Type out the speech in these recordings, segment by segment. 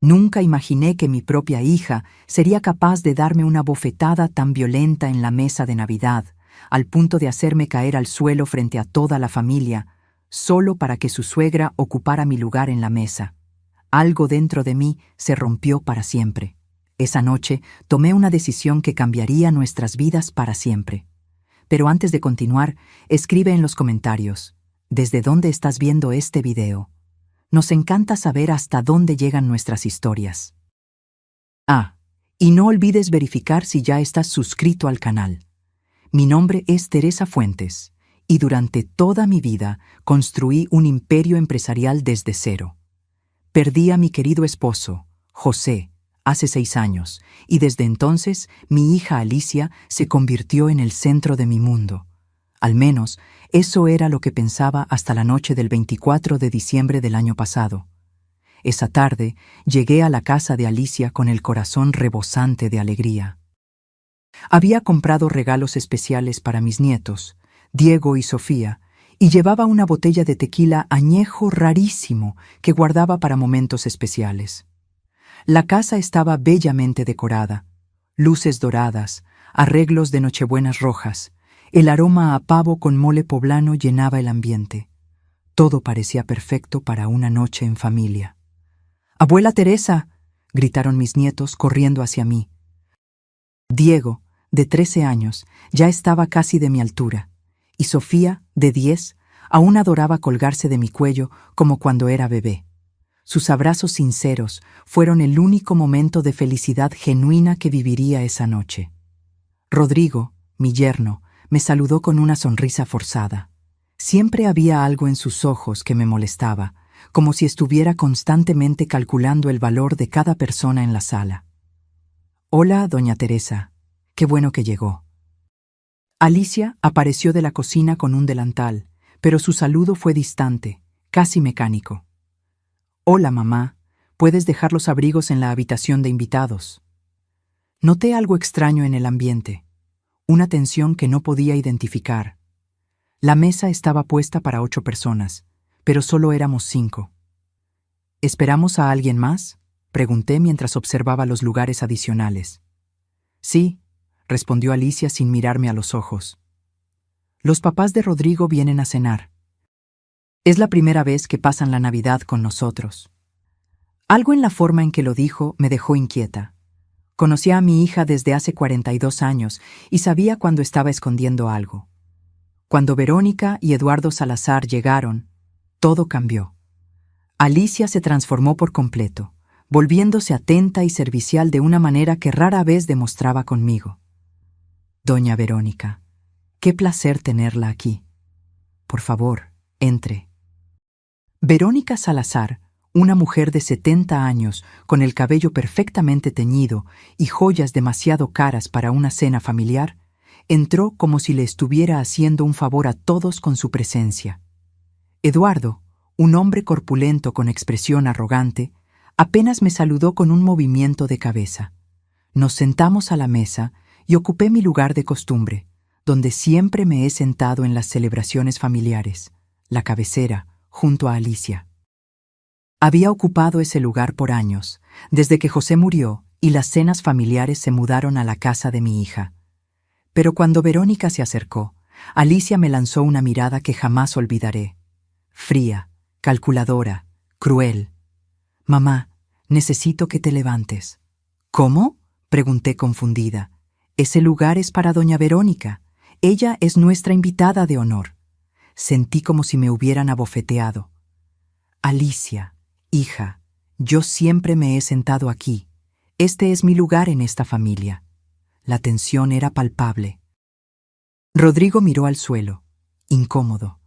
Nunca imaginé que mi propia hija sería capaz de darme una bofetada tan violenta en la mesa de Navidad, al punto de hacerme caer al suelo frente a toda la familia, solo para que su suegra ocupara mi lugar en la mesa. Algo dentro de mí se rompió para siempre. Esa noche tomé una decisión que cambiaría nuestras vidas para siempre. Pero antes de continuar, escribe en los comentarios, ¿desde dónde estás viendo este video? Nos encanta saber hasta dónde llegan nuestras historias. Y no olvides verificar si ya estás suscrito al canal. Mi nombre es Teresa Fuentes, y durante toda mi vida construí un imperio empresarial desde cero. Perdí a mi querido esposo, José, hace 6 años, y desde entonces mi hija Alicia se convirtió en el centro de mi mundo. Al menos, eso era lo que pensaba hasta la noche del 24 de diciembre del año pasado. Esa tarde llegué a la casa de Alicia con el corazón rebosante de alegría. Había comprado regalos especiales para mis nietos, Diego y Sofía, y llevaba una botella de tequila añejo rarísimo que guardaba para momentos especiales. La casa estaba bellamente decorada, luces doradas, arreglos de nochebuenas rojas, el aroma a pavo con mole poblano llenaba el ambiente. Todo parecía perfecto para una noche en familia. «¡Abuela Teresa!», gritaron mis nietos corriendo hacia mí. Diego, de 13 años, ya estaba casi de mi altura, y Sofía, de 10, aún adoraba colgarse de mi cuello como cuando era bebé. Sus abrazos sinceros fueron el único momento de felicidad genuina que viviría esa noche. Rodrigo, mi yerno, me saludó con una sonrisa forzada. Siempre había algo en sus ojos que me molestaba, como si estuviera constantemente calculando el valor de cada persona en la sala. «Hola, doña Teresa. Qué bueno que llegó». Alicia apareció de la cocina con un delantal, pero su saludo fue distante, casi mecánico. «Hola, mamá. Puedes dejar los abrigos en la habitación de invitados». Noté algo extraño en el ambiente, una tensión que no podía identificar. La mesa estaba puesta para 8 personas, pero solo éramos 5. «¿Esperamos a alguien más?», pregunté mientras observaba los lugares adicionales. «Sí», respondió Alicia sin mirarme a los ojos. «Los papás de Rodrigo vienen a cenar. Es la primera vez que pasan la Navidad con nosotros». Algo en la forma en que lo dijo me dejó inquieta. Conocía a mi hija desde hace 42 años y sabía cuando estaba escondiendo algo. Cuando Verónica y Eduardo Salazar llegaron, todo cambió. Alicia se transformó por completo, volviéndose atenta y servicial de una manera que rara vez demostraba conmigo. «Doña Verónica, qué placer tenerla aquí. Por favor, entre». Verónica Salazar, una mujer de 70 años con el cabello perfectamente teñido y joyas demasiado caras para una cena familiar, entró como si le estuviera haciendo un favor a todos con su presencia. Eduardo, un hombre corpulento con expresión arrogante, apenas me saludó con un movimiento de cabeza. Nos sentamos a la mesa y ocupé mi lugar de costumbre, donde siempre me he sentado en las celebraciones familiares, la cabecera, junto a Alicia. Había ocupado ese lugar por años, desde que José murió y las cenas familiares se mudaron a la casa de mi hija. Pero cuando Verónica se acercó, Alicia me lanzó una mirada que jamás olvidaré. Fría, calculadora, cruel. «Mamá, necesito que te levantes». «¿Cómo?», pregunté confundida. «Ese lugar es para doña Verónica. Ella es nuestra invitada de honor». Sentí como si me hubieran abofeteado. «Alicia, hija, yo siempre me he sentado aquí. Este es mi lugar en esta familia». La tensión era palpable. Rodrigo miró al suelo, incómodo.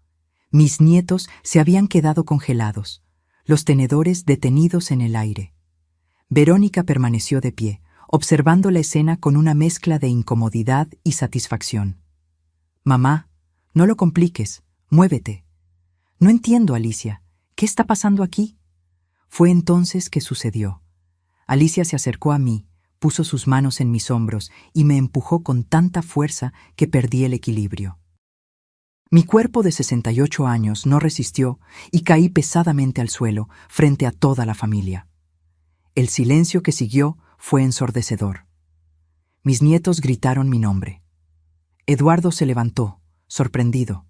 Mis nietos se habían quedado congelados, los tenedores detenidos en el aire. Verónica permaneció de pie, observando la escena con una mezcla de incomodidad y satisfacción. «Mamá, no lo compliques, muévete». «No entiendo, Alicia. ¿Qué está pasando aquí?». Fue entonces que sucedió. Alicia se acercó a mí, puso sus manos en mis hombros y me empujó con tanta fuerza que perdí el equilibrio. Mi cuerpo de 68 años no resistió y caí pesadamente al suelo frente a toda la familia. El silencio que siguió fue ensordecedor. Mis nietos gritaron mi nombre. Eduardo se levantó, sorprendido.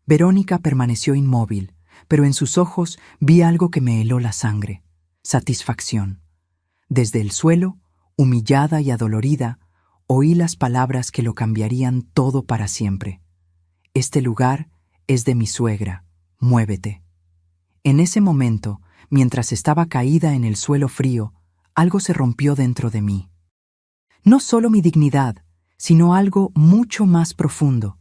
Verónica permaneció inmóvil, pero en sus ojos vi algo que me heló la sangre: satisfacción. Desde el suelo, humillada y adolorida, oí las palabras que lo cambiarían todo para siempre. Este lugar es de mi suegra, muévete. En ese momento, mientras estaba caída en el suelo frío, algo se rompió dentro de mí. No solo mi dignidad, sino algo mucho más profundo.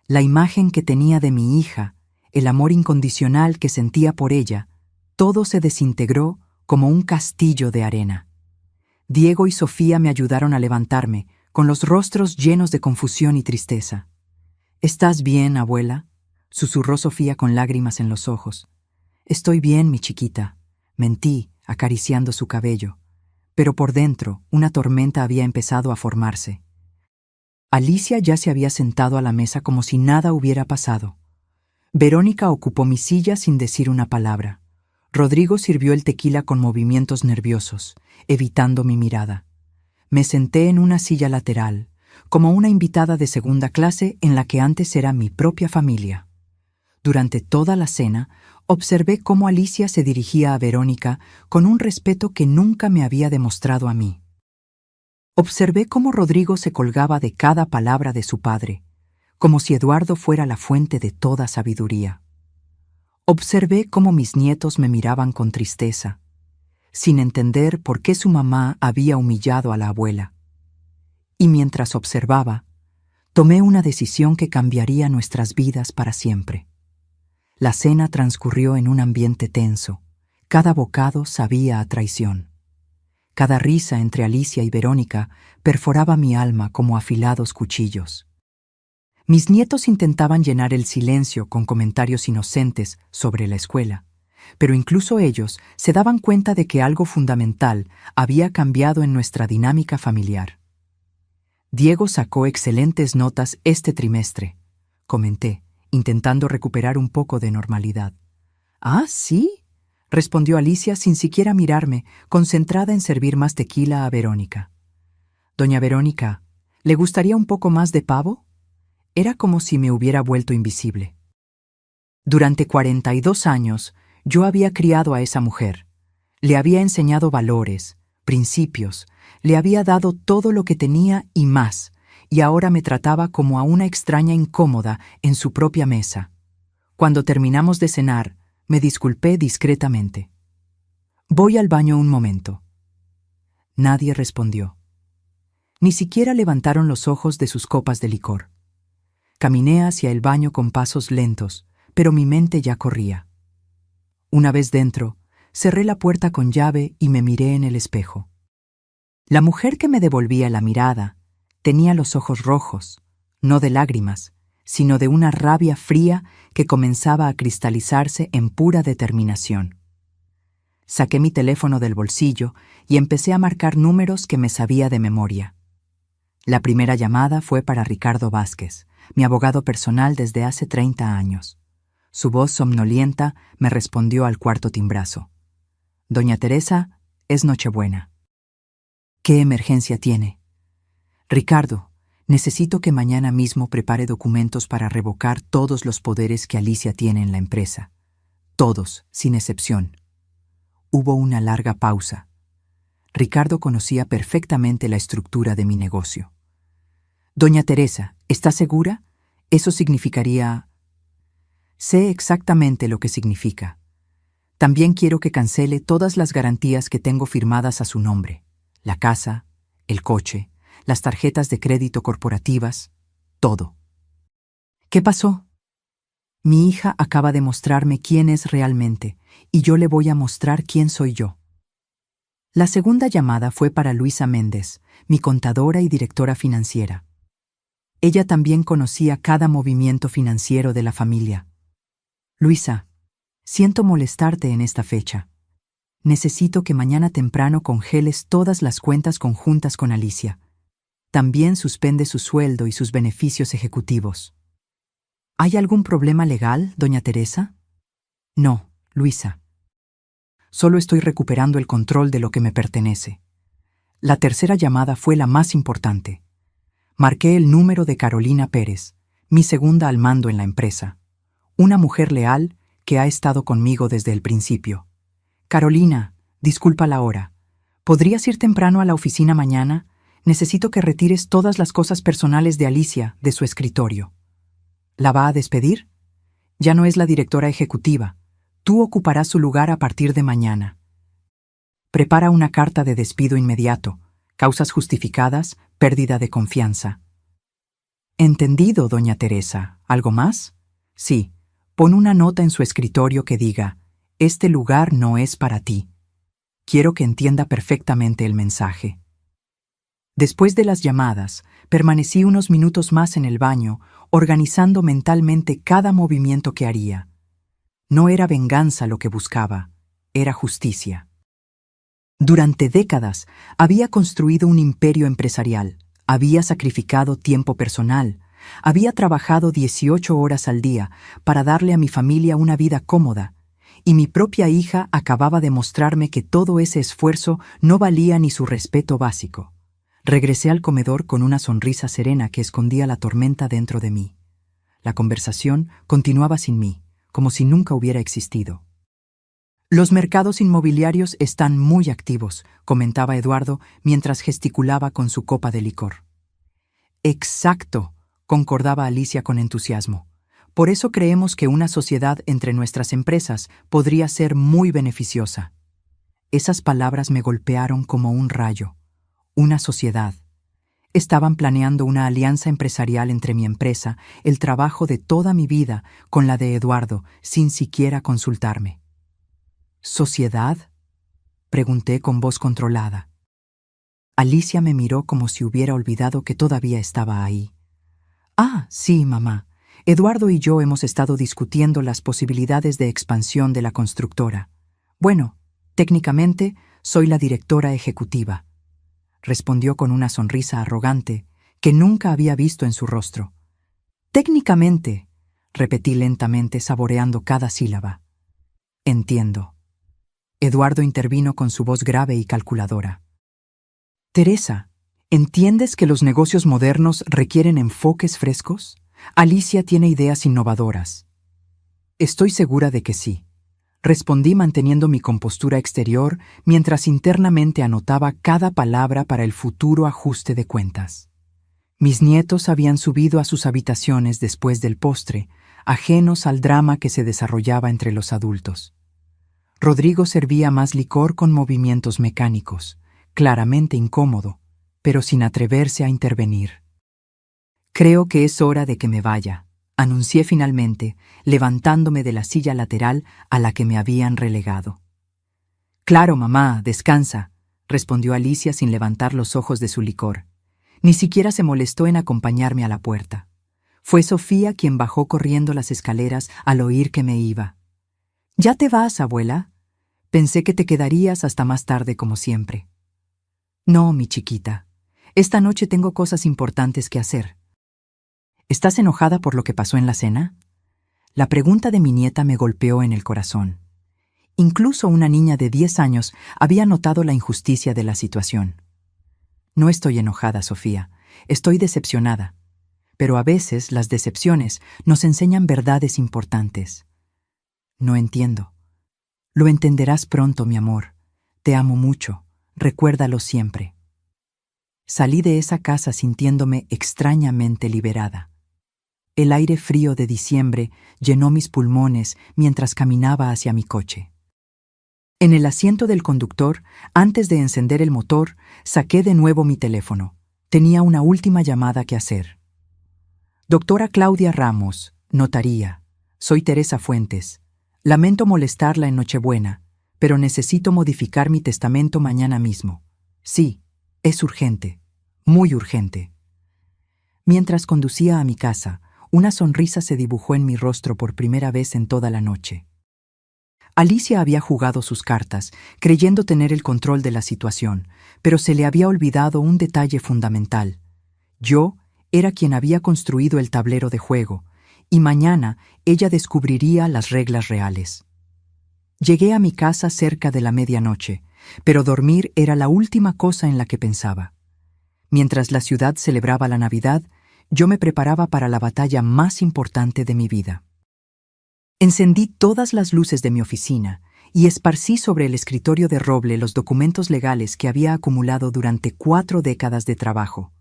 La imagen que tenía de mi hija, el amor incondicional que sentía por ella, todo se desintegró como un castillo de arena. Diego y Sofía me ayudaron a levantarme, con los rostros llenos de confusión y tristeza. «¿Estás bien, abuela?», susurró Sofía con lágrimas en los ojos. «Estoy bien, mi chiquita», mentí, acariciando su cabello. Pero por dentro, una tormenta había empezado a formarse. Alicia ya se había sentado a la mesa como si nada hubiera pasado. Verónica ocupó mi silla sin decir una palabra. Rodrigo sirvió el tequila con movimientos nerviosos, evitando mi mirada. Me senté en una silla lateral, como una invitada de segunda clase en la que antes era mi propia familia. Durante toda la cena, observé cómo Alicia se dirigía a Verónica con un respeto que nunca me había demostrado a mí. Observé cómo Rodrigo se colgaba de cada palabra de su padre, como si Eduardo fuera la fuente de toda sabiduría. Observé cómo mis nietos me miraban con tristeza, sin entender por qué su mamá había humillado a la abuela. Y mientras observaba, tomé una decisión que cambiaría nuestras vidas para siempre. La cena transcurrió en un ambiente tenso. Cada bocado sabía a traición. Cada risa entre Alicia y Verónica perforaba mi alma como afilados cuchillos. Mis nietos intentaban llenar el silencio con comentarios inocentes sobre la escuela, pero incluso ellos se daban cuenta de que algo fundamental había cambiado en nuestra dinámica familiar. «Diego sacó excelentes notas este trimestre», comenté, intentando recuperar un poco de normalidad. «¿Ah, sí?», respondió Alicia sin siquiera mirarme, concentrada en servir más tequila a Verónica. «Doña Verónica, ¿le gustaría un poco más de pavo?». Era como si me hubiera vuelto invisible. Durante 42 años, yo había criado a esa mujer. Le había enseñado valores, principios, le había dado todo lo que tenía y más, y ahora me trataba como a una extraña incómoda en su propia mesa. Cuando terminamos de cenar, me disculpé discretamente. «Voy al baño un momento». Nadie respondió. Ni siquiera levantaron los ojos de sus copas de licor. Caminé hacia el baño con pasos lentos, pero mi mente ya corría. Una vez dentro, cerré la puerta con llave y me miré en el espejo. La mujer que me devolvía la mirada tenía los ojos rojos, no de lágrimas, sino de una rabia fría que comenzaba a cristalizarse en pura determinación. Saqué mi teléfono del bolsillo y empecé a marcar números que me sabía de memoria. La primera llamada fue para Ricardo Vázquez, mi abogado personal desde hace 30 años. Su voz somnolienta me respondió al cuarto timbrazo. «Doña Teresa, es Nochebuena». «¿Qué emergencia tiene?». «Ricardo, necesito que mañana mismo prepare documentos para revocar todos los poderes que Alicia tiene en la empresa. Todos, sin excepción». Hubo una larga pausa. Ricardo conocía perfectamente la estructura de mi negocio. «Doña Teresa, ¿está segura? Eso significaría...». «Sé exactamente lo que significa. También quiero que cancele todas las garantías que tengo firmadas a su nombre. La casa, el coche, las tarjetas de crédito corporativas, todo». «¿Qué pasó?». «Mi hija acaba de mostrarme quién es realmente, y yo le voy a mostrar quién soy yo». La segunda llamada fue para Luisa Méndez, mi contadora y directora financiera. Ella también conocía cada movimiento financiero de la familia. «Luisa, siento molestarte en esta fecha. Necesito que mañana temprano congeles todas las cuentas conjuntas con Alicia. También suspende su sueldo y sus beneficios ejecutivos». «¿Hay algún problema legal, doña Teresa?». «No, Luisa». Solo estoy recuperando el control de lo que me pertenece. La tercera llamada fue la más importante. Marqué el número de Carolina Pérez, mi segunda al mando en la empresa. Una mujer leal que ha estado conmigo desde el principio. Carolina, disculpa la hora. ¿Podrías ir temprano a la oficina mañana? Necesito que retires todas las cosas personales de Alicia de su escritorio. ¿La va a despedir? Ya no es la directora ejecutiva. Tú ocuparás su lugar a partir de mañana. Prepara una carta de despido inmediato. Causas justificadas, pérdida de confianza. Entendido, doña Teresa. ¿Algo más? Sí. Pon una nota en su escritorio que diga: este lugar no es para ti. Quiero que entienda perfectamente el mensaje. Después de las llamadas, permanecí unos minutos más en el baño, organizando mentalmente cada movimiento que haría. No era venganza lo que buscaba, era justicia. Durante décadas había construido un imperio empresarial, había sacrificado tiempo personal, había trabajado 18 horas al día para darle a mi familia una vida cómoda, y mi propia hija acababa de mostrarme que todo ese esfuerzo no valía ni su respeto básico. Regresé al comedor con una sonrisa serena que escondía la tormenta dentro de mí. La conversación continuaba sin mí, como si nunca hubiera existido. Los mercados inmobiliarios están muy activos, comentaba Eduardo mientras gesticulaba con su copa de licor. Exacto, concordaba Alicia con entusiasmo. Por eso creemos que una sociedad entre nuestras empresas podría ser muy beneficiosa. Esas palabras me golpearon como un rayo. Una sociedad. Estaban planeando una alianza empresarial entre mi empresa, el trabajo de toda mi vida, con la de Eduardo, sin siquiera consultarme. ¿Sociedad?, pregunté con voz controlada. Alicia me miró como si hubiera olvidado que todavía estaba ahí. Ah, sí, mamá. Eduardo y yo hemos estado discutiendo las posibilidades de expansión de la constructora. Bueno, técnicamente, soy la directora ejecutiva, respondió con una sonrisa arrogante que nunca había visto en su rostro. Técnicamente, repetí lentamente, saboreando cada sílaba. Entiendo. Eduardo intervino con su voz grave y calculadora. Teresa, ¿entiendes que los negocios modernos requieren enfoques frescos? Alicia tiene ideas innovadoras. Estoy segura de que sí. Respondí manteniendo mi compostura exterior mientras internamente anotaba cada palabra para el futuro ajuste de cuentas. Mis nietos habían subido a sus habitaciones después del postre, ajenos al drama que se desarrollaba entre los adultos. Rodrigo servía más licor con movimientos mecánicos, claramente incómodo, pero sin atreverse a intervenir. Creo que es hora de que me vaya, anuncié finalmente, levantándome de la silla lateral a la que me habían relegado. Claro, mamá, descansa, respondió Alicia sin levantar los ojos de su licor. Ni siquiera se molestó en acompañarme a la puerta. Fue Sofía quien bajó corriendo las escaleras al oír que me iba. ¿Ya te vas, abuela? Pensé que te quedarías hasta más tarde como siempre. No, mi chiquita. Esta noche tengo cosas importantes que hacer. ¿Estás enojada por lo que pasó en la cena? La pregunta de mi nieta me golpeó en el corazón. Incluso una niña de 10 años había notado la injusticia de la situación. No estoy enojada, Sofía. Estoy decepcionada. Pero a veces las decepciones nos enseñan verdades importantes. No entiendo. Lo entenderás pronto, mi amor. Te amo mucho. Recuérdalo siempre. Salí de esa casa sintiéndome extrañamente liberada. El aire frío de diciembre llenó mis pulmones mientras caminaba hacia mi coche. En el asiento del conductor, antes de encender el motor, saqué de nuevo mi teléfono. Tenía una última llamada que hacer. Doctora Claudia Ramos, notaría. Soy Teresa Fuentes. Lamento molestarla en Nochebuena, pero necesito modificar mi testamento mañana mismo. Sí, es urgente, muy urgente. Mientras conducía a mi casa, una sonrisa se dibujó en mi rostro por primera vez en toda la noche. Alicia había jugado sus cartas, creyendo tener el control de la situación, pero se le había olvidado un detalle fundamental. Yo era quien había construido el tablero de juego, y mañana ella descubriría las reglas reales. Llegué a mi casa cerca de la medianoche, pero dormir era la última cosa en la que pensaba. Mientras la ciudad celebraba la Navidad, yo me preparaba para la batalla más importante de mi vida. Encendí todas las luces de mi oficina y esparcí sobre el escritorio de roble los documentos legales que había acumulado durante 4 décadas de trabajo.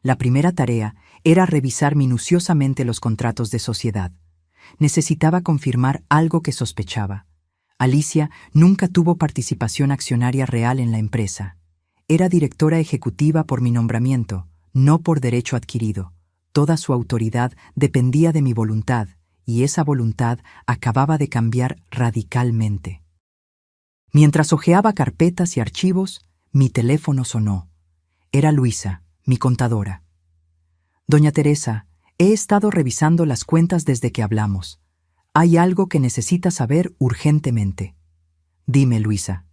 La primera tarea era revisar minuciosamente los contratos de sociedad. Necesitaba confirmar algo que sospechaba. Alicia nunca tuvo participación accionaria real en la empresa. Era directora ejecutiva por mi nombramiento, no por derecho adquirido. Toda su autoridad dependía de mi voluntad, y esa voluntad acababa de cambiar radicalmente. Mientras hojeaba carpetas y archivos, mi teléfono sonó. Era Luisa, mi contadora. Doña Teresa, he estado revisando las cuentas desde que hablamos. Hay algo que necesita saber urgentemente. Dime, Luisa.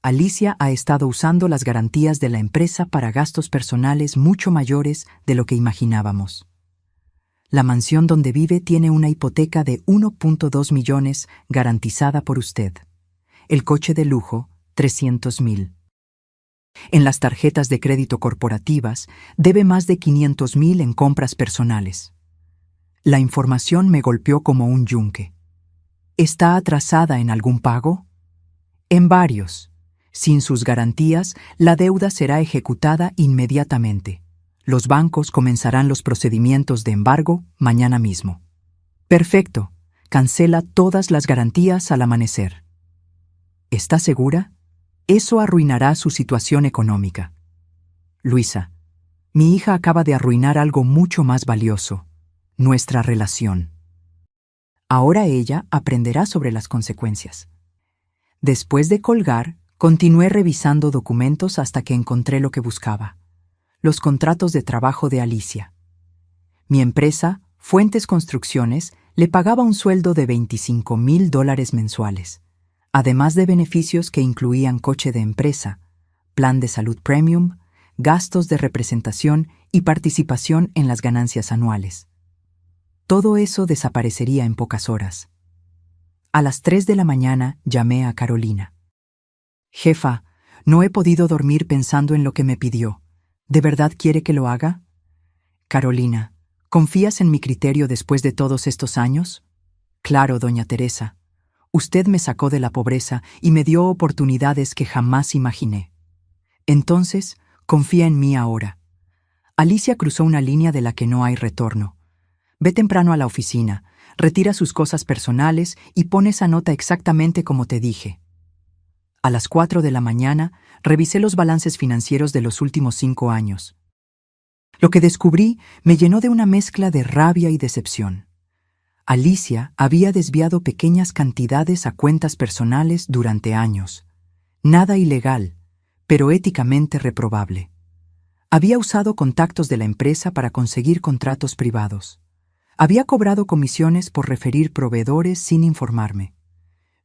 Alicia ha estado usando las garantías de la empresa para gastos personales mucho mayores de lo que imaginábamos. La mansión donde vive tiene una hipoteca de 1.2 millones garantizada por usted. El coche de lujo, 300.000. En las tarjetas de crédito corporativas debe más de 500.000 en compras personales. La información me golpeó como un yunque. ¿Está atrasada en algún pago? En varios. Sin sus garantías, la deuda será ejecutada inmediatamente. Los bancos comenzarán los procedimientos de embargo mañana mismo. Perfecto. Cancela todas las garantías al amanecer. ¿Está segura? Eso arruinará su situación económica. Luisa, mi hija acaba de arruinar algo mucho más valioso: nuestra relación. Ahora ella aprenderá sobre las consecuencias. Después de colgar, continué revisando documentos hasta que encontré lo que buscaba: los contratos de trabajo de Alicia. Mi empresa, Fuentes Construcciones, le pagaba un sueldo de $25.000 mensuales, además de beneficios que incluían coche de empresa, plan de salud premium, gastos de representación y participación en las ganancias anuales. Todo eso desaparecería en pocas horas. A las 3 de la mañana llamé a Carolina. Jefa, no he podido dormir pensando en lo que me pidió. ¿De verdad quiere que lo haga? Carolina, ¿confías en mi criterio después de todos estos años? Claro, doña Teresa. Usted me sacó de la pobreza y me dio oportunidades que jamás imaginé. Entonces, confía en mí ahora. Alicia cruzó una línea de la que no hay retorno. Ve temprano a la oficina, retira sus cosas personales y pon esa nota exactamente como te dije. A las 4 de la mañana, revisé los balances financieros de los últimos 5 años. Lo que descubrí me llenó de una mezcla de rabia y decepción. Alicia había desviado pequeñas cantidades a cuentas personales durante años. Nada ilegal, pero éticamente reprobable. Había usado contactos de la empresa para conseguir contratos privados. Había cobrado comisiones por referir proveedores sin informarme.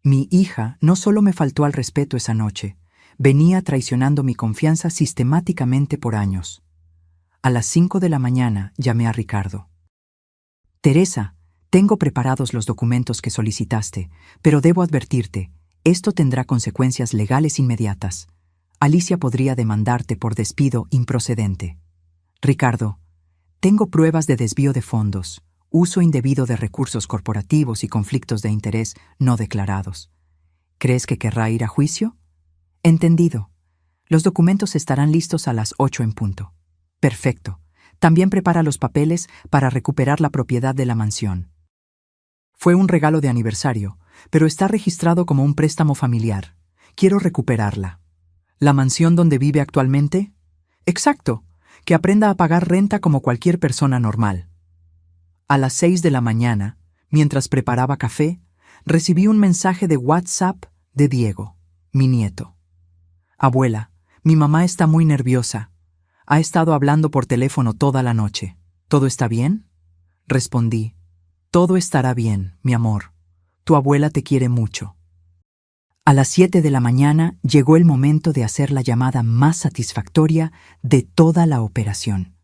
Mi hija no solo me faltó al respeto esa noche, venía traicionando mi confianza sistemáticamente por años. A las 5 de la mañana llamé a Ricardo. Teresa, tengo preparados los documentos que solicitaste, pero debo advertirte, esto tendrá consecuencias legales inmediatas. Alicia podría demandarte por despido improcedente. Ricardo, tengo pruebas de desvío de fondos, uso indebido de recursos corporativos y conflictos de interés no declarados. ¿Crees que querrá ir a juicio? Entendido. Los documentos estarán listos a las 8 en punto. Perfecto. También prepara los papeles para recuperar la propiedad de la mansión. Fue un regalo de aniversario, pero está registrado como un préstamo familiar. Quiero recuperarla. ¿La mansión donde vive actualmente? Exacto. Que aprenda a pagar renta como cualquier persona normal. A las 6 de la mañana, mientras preparaba café, recibí un mensaje de WhatsApp de Diego, mi nieto. Abuela, mi mamá está muy nerviosa. Ha estado hablando por teléfono toda la noche. ¿Todo está bien? Respondí. Todo estará bien, mi amor. Tu abuela te quiere mucho. A las 7 de la mañana llegó el momento de hacer la llamada más satisfactoria de toda la operación.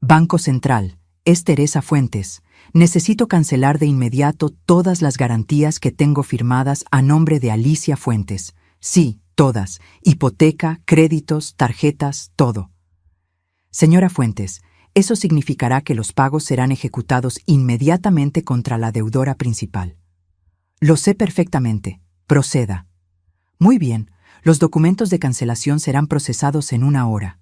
Banco Central, es Teresa Fuentes. Necesito cancelar de inmediato todas las garantías que tengo firmadas a nombre de Alicia Fuentes. Sí, todas. Hipoteca, créditos, tarjetas, todo. Señora Fuentes, eso significará que los pagos serán ejecutados inmediatamente contra la deudora principal. Lo sé perfectamente. Proceda. Muy bien, los documentos de cancelación serán procesados en 1 hora.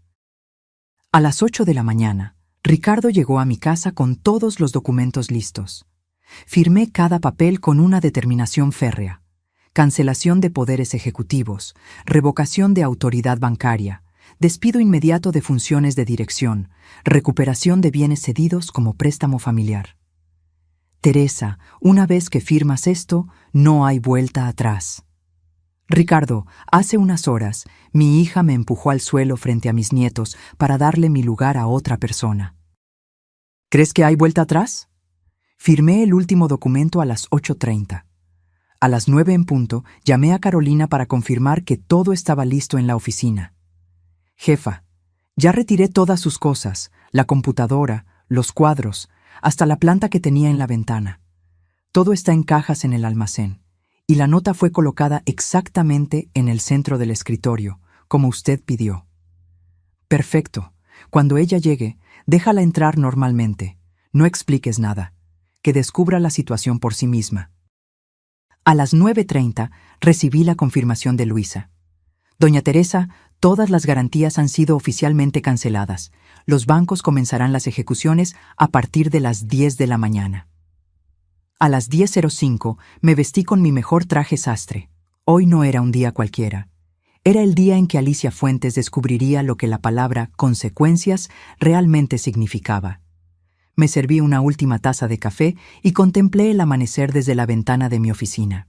A las 8 de la mañana, Ricardo llegó a mi casa con todos los documentos listos. Firmé cada papel con una determinación férrea. Cancelación de poderes ejecutivos, revocación de autoridad bancaria, despido inmediato de funciones de dirección, recuperación de bienes cedidos como préstamo familiar. Teresa, una vez que firmas esto, no hay vuelta atrás. Ricardo, hace unas horas, mi hija me empujó al suelo frente a mis nietos para darle mi lugar a otra persona. ¿Crees que hay vuelta atrás? Firmé el último documento a las 8:30. A las 9 en punto, llamé a Carolina para confirmar que todo estaba listo en la oficina. Jefa, ya retiré todas sus cosas, la computadora, los cuadros, hasta la planta que tenía en la ventana. Todo está en cajas en el almacén, y la nota fue colocada exactamente en el centro del escritorio, como usted pidió. Perfecto. Cuando ella llegue, déjala entrar normalmente. No expliques nada. Que descubra la situación por sí misma. A las 9:30 recibí la confirmación de Luisa. Doña Teresa, todas las garantías han sido oficialmente canceladas. Los bancos comenzarán las ejecuciones a partir de las 10 de la mañana. A las 10:05 me vestí con mi mejor traje sastre. Hoy no era un día cualquiera. Era el día en que Alicia Fuentes descubriría lo que la palabra consecuencias realmente significaba. Me serví una última taza de café y contemplé el amanecer desde la ventana de mi oficina.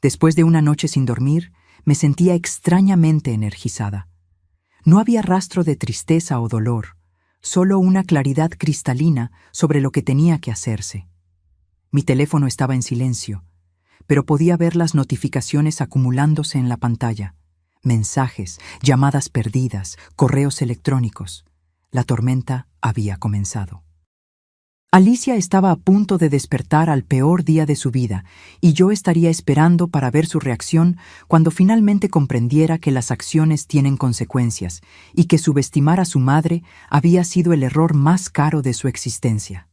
Después de una noche sin dormir, me sentía extrañamente energizada. No había rastro de tristeza o dolor, solo una claridad cristalina sobre lo que tenía que hacerse. Mi teléfono estaba en silencio, pero podía ver las notificaciones acumulándose en la pantalla. Mensajes, llamadas perdidas, correos electrónicos. La tormenta había comenzado. Alicia estaba a punto de despertar al peor día de su vida, y yo estaría esperando para ver su reacción cuando finalmente comprendiera que las acciones tienen consecuencias y que subestimar a su madre había sido el error más caro de su existencia.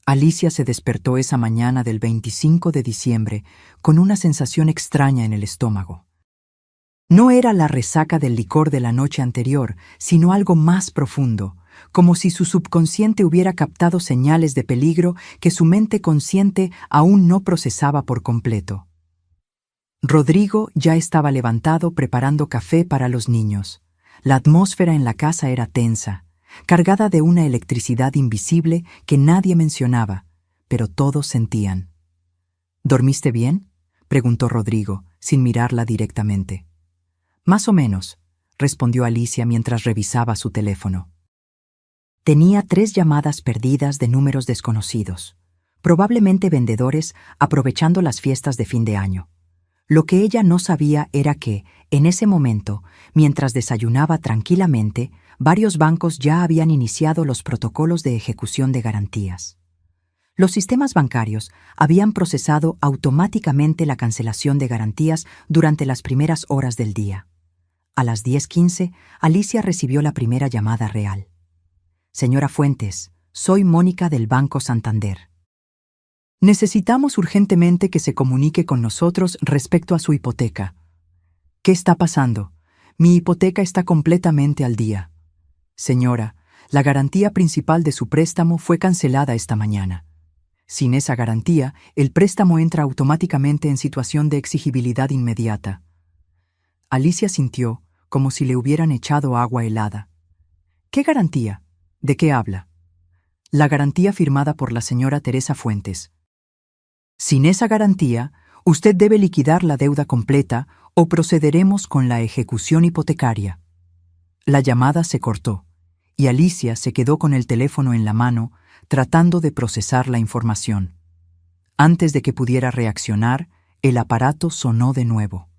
Alicia se despertó esa mañana del 25 de diciembre con una sensación extraña en el estómago. No era la resaca del licor de la noche anterior, sino algo más profundo, como si su subconsciente hubiera captado señales de peligro que su mente consciente aún no procesaba por completo. Rodrigo ya estaba levantado preparando café para los niños. La atmósfera en la casa era tensa, cargada de una electricidad invisible que nadie mencionaba, pero todos sentían. ¿Dormiste bien?, preguntó Rodrigo, sin mirarla directamente. Más o menos, respondió Alicia mientras revisaba su teléfono. Tenía 3 llamadas perdidas de números desconocidos, probablemente vendedores aprovechando las fiestas de fin de año. Lo que ella no sabía era que, en ese momento, mientras desayunaba tranquilamente, varios bancos ya habían iniciado los protocolos de ejecución de garantías. Los sistemas bancarios habían procesado automáticamente la cancelación de garantías durante las primeras horas del día. A las 10:15, Alicia recibió la primera llamada real. Señora Fuentes, soy Mónica del Banco Santander. Necesitamos urgentemente que se comunique con nosotros respecto a su hipoteca. ¿Qué está pasando? Mi hipoteca está completamente al día. Señora, la garantía principal de su préstamo fue cancelada esta mañana. Sin esa garantía, el préstamo entra automáticamente en situación de exigibilidad inmediata. Alicia sintió como si le hubieran echado agua helada. ¿Qué garantía? ¿De qué habla? La garantía firmada por la señora Teresa Fuentes. Sin esa garantía, usted debe liquidar la deuda completa o procederemos con la ejecución hipotecaria. La llamada se cortó, y Alicia se quedó con el teléfono en la mano, tratando de procesar la información. Antes de que pudiera reaccionar, el aparato sonó de nuevo.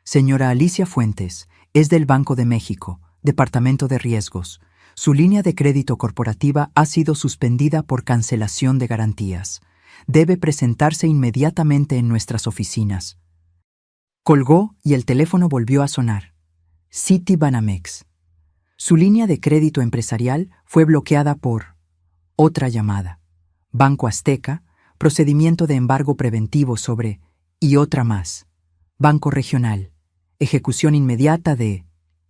Señora Alicia Fuentes, es del Banco de México, Departamento de Riesgos. Su línea de crédito corporativa ha sido suspendida por cancelación de garantías. Debe presentarse inmediatamente en nuestras oficinas. Colgó y el teléfono volvió a sonar. Citibanamex. Su línea de crédito empresarial fue bloqueada por otra llamada. Banco Azteca, procedimiento de embargo preventivo sobre y otra más. Banco Regional, ejecución inmediata de...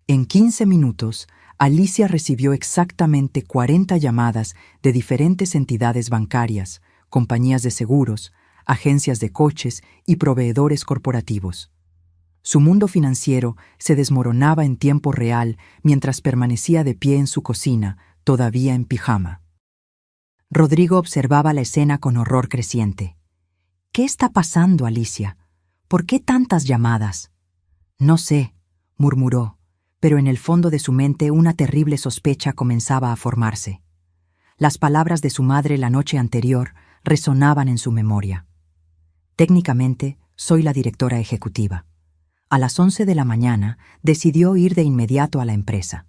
En 15 minutos, Alicia recibió exactamente 40 llamadas de diferentes entidades bancarias, compañías de seguros, agencias de coches y proveedores corporativos. Su mundo financiero se desmoronaba en tiempo real mientras permanecía de pie en su cocina, todavía en pijama. Rodrigo observaba la escena con horror creciente. «¿Qué está pasando, Alicia? ¿Por qué tantas llamadas?» «No sé», murmuró, pero en el fondo de su mente una terrible sospecha comenzaba a formarse. Las palabras de su madre la noche anterior resonaban en su memoria. «Técnicamente, soy la directora ejecutiva». A las 11 de la mañana decidió ir de inmediato a la empresa.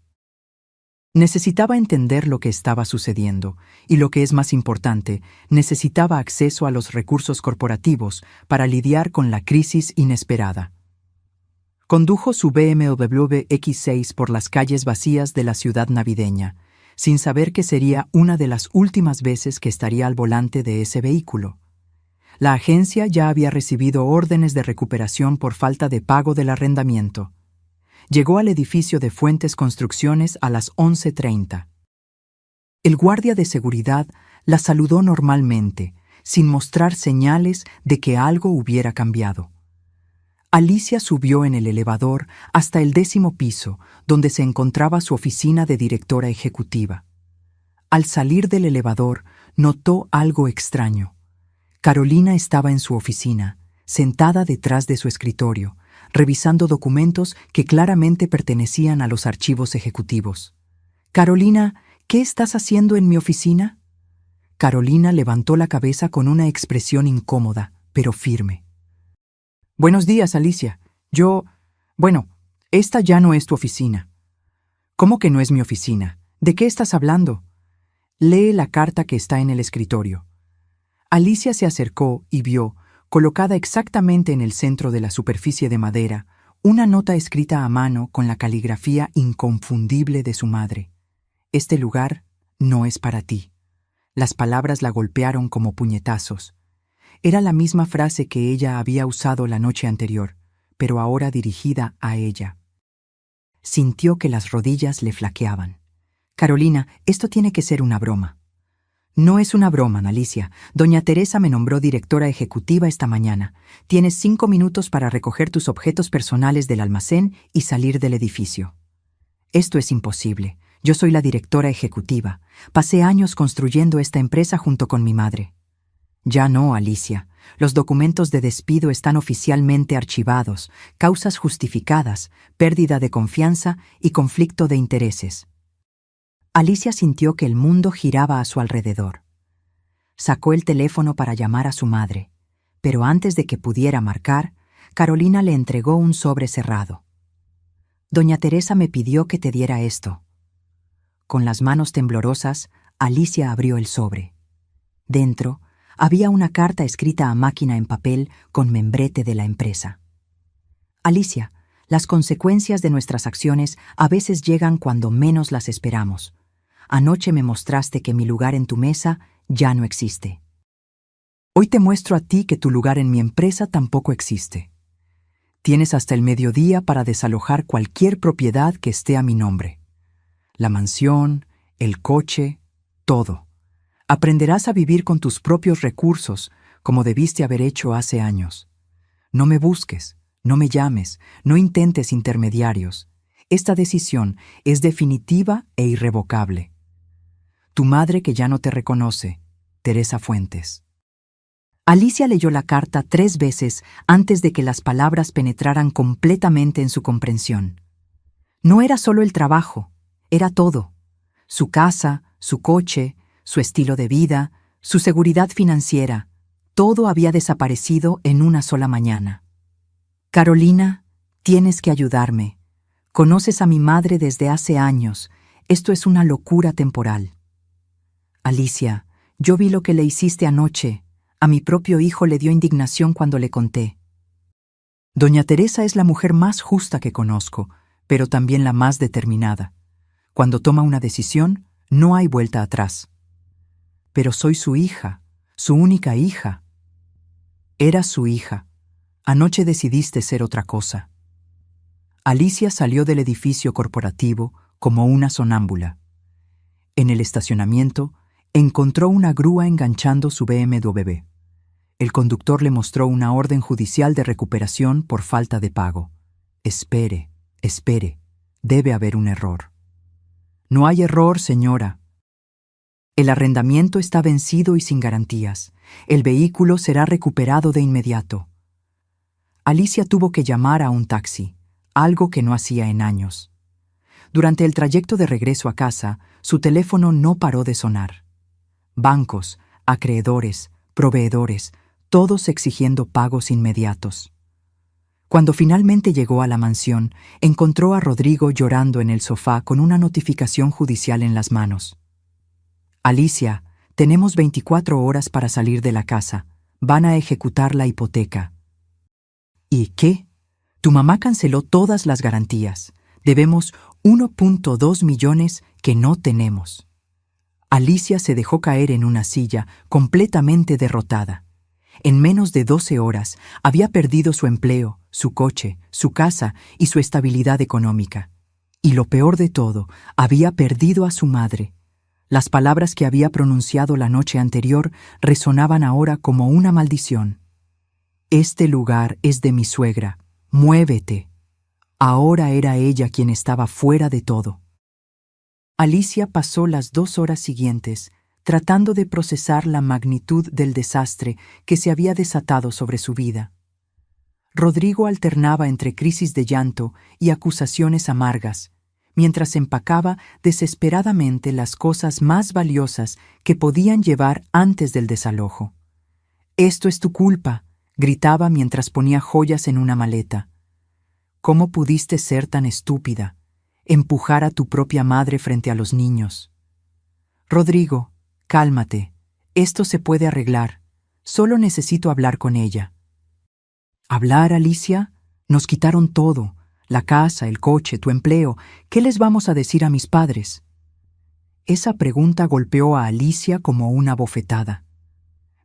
Necesitaba entender lo que estaba sucediendo y, lo que es más importante, necesitaba acceso a los recursos corporativos para lidiar con la crisis inesperada. Condujo su BMW X6 por las calles vacías de la ciudad navideña, sin saber que sería una de las últimas veces que estaría al volante de ese vehículo. La agencia ya había recibido órdenes de recuperación por falta de pago del arrendamiento. Llegó al edificio de Fuentes Construcciones a las 11:30. El guardia de seguridad la saludó normalmente, sin mostrar señales de que algo hubiera cambiado. Alicia subió en el elevador hasta el 10º piso, donde se encontraba su oficina de directora ejecutiva. Al salir del elevador, notó algo extraño. Carolina estaba en su oficina, sentada detrás de su escritorio, revisando documentos que claramente pertenecían a los archivos ejecutivos. «Carolina, ¿qué estás haciendo en mi oficina?» Carolina levantó la cabeza con una expresión incómoda, pero firme. «Buenos días, Alicia. Esta ya no es tu oficina». «¿Cómo que no es mi oficina? ¿De qué estás hablando?» «Lee la carta que está en el escritorio». Alicia se acercó y vio, colocada exactamente en el centro de la superficie de madera, una nota escrita a mano con la caligrafía inconfundible de su madre. «Este lugar no es para ti». Las palabras la golpearon como puñetazos. Era la misma frase que ella había usado la noche anterior, pero ahora dirigida a ella. Sintió que las rodillas le flaqueaban. «Carolina, esto tiene que ser una broma». «No es una broma, Alicia. Doña Teresa me nombró directora ejecutiva esta mañana. Tienes 5 minutos para recoger tus objetos personales del almacén y salir del edificio». «Esto es imposible. Yo soy la directora ejecutiva. Pasé años construyendo esta empresa junto con mi madre». «Ya no, Alicia. Los documentos de despido están oficialmente archivados, causas justificadas, pérdida de confianza y conflicto de intereses». Alicia sintió que el mundo giraba a su alrededor. Sacó el teléfono para llamar a su madre, pero antes de que pudiera marcar, Carolina le entregó un sobre cerrado. «Doña Teresa me pidió que te diera esto». Con las manos temblorosas, Alicia abrió el sobre. Dentro había una carta escrita a máquina en papel con membrete de la empresa. «Alicia, las consecuencias de nuestras acciones a veces llegan cuando menos las esperamos. Anoche me mostraste que mi lugar en tu mesa ya no existe. Hoy te muestro a ti que tu lugar en mi empresa tampoco existe. Tienes hasta el mediodía para desalojar cualquier propiedad que esté a mi nombre. La mansión, el coche, todo. Aprenderás a vivir con tus propios recursos, como debiste haber hecho hace años. No me busques, no me llames, no intentes intermediarios. Esta decisión es definitiva e irrevocable. Tu madre que ya no te reconoce, Teresa Fuentes». Alicia leyó la carta 3 veces antes de que las palabras penetraran completamente en su comprensión. No era solo el trabajo, era todo. Su casa, su coche, su estilo de vida, su seguridad financiera, todo había desaparecido en una sola mañana. «Carolina, tienes que ayudarme. Conoces a mi madre desde hace años. Esto es una locura temporal. Alicia, yo vi lo que le hiciste anoche. A mi propio hijo le dio indignación cuando le conté. Doña Teresa es la mujer más justa que conozco, pero también la más determinada. Cuando toma una decisión, no hay vuelta atrás. Pero soy su hija, su única hija. Era su hija. Anoche decidiste ser otra cosa. Alicia salió del edificio corporativo como una sonámbula. En el estacionamiento, encontró una grúa enganchando su BMW. El conductor le mostró una orden judicial de recuperación por falta de pago. Espere, espere, debe haber un error. No hay error, señora. El arrendamiento está vencido y sin garantías. El vehículo será recuperado de inmediato. Alicia tuvo que llamar a un taxi, algo que no hacía en años. Durante el trayecto de regreso a casa, su teléfono no paró de sonar. Bancos, acreedores, proveedores, todos exigiendo pagos inmediatos. Cuando finalmente llegó a la mansión, encontró a Rodrigo llorando en el sofá con una notificación judicial en las manos. Alicia, tenemos 24 horas para salir de la casa. Van a ejecutar la hipoteca. ¿Y qué? Tu mamá canceló todas las garantías. Debemos 1.2 millones que no tenemos. Alicia se dejó caer en una silla, completamente derrotada. En menos de 12 horas había perdido su empleo, su coche, su casa y su estabilidad económica. Y lo peor de todo, había perdido a su madre. Las palabras que había pronunciado la noche anterior resonaban ahora como una maldición. Este lugar es de mi suegra. Muévete. Ahora era ella quien estaba fuera de todo. Alicia pasó las 2 horas siguientes tratando de procesar la magnitud del desastre que se había desatado sobre su vida. Rodrigo alternaba entre crisis de llanto y acusaciones amargas, mientras empacaba desesperadamente las cosas más valiosas que podían llevar antes del desalojo. «Esto es tu culpa», gritaba mientras ponía joyas en una maleta. «¿Cómo pudiste ser tan estúpida? Empujar a tu propia madre frente a los niños». «Rodrigo, cálmate. Esto se puede arreglar. Solo necesito hablar con ella». «¿Hablar, Alicia? Nos quitaron todo. La casa, el coche, tu empleo. ¿Qué les vamos a decir a mis padres?» Esa pregunta golpeó a Alicia como una bofetada.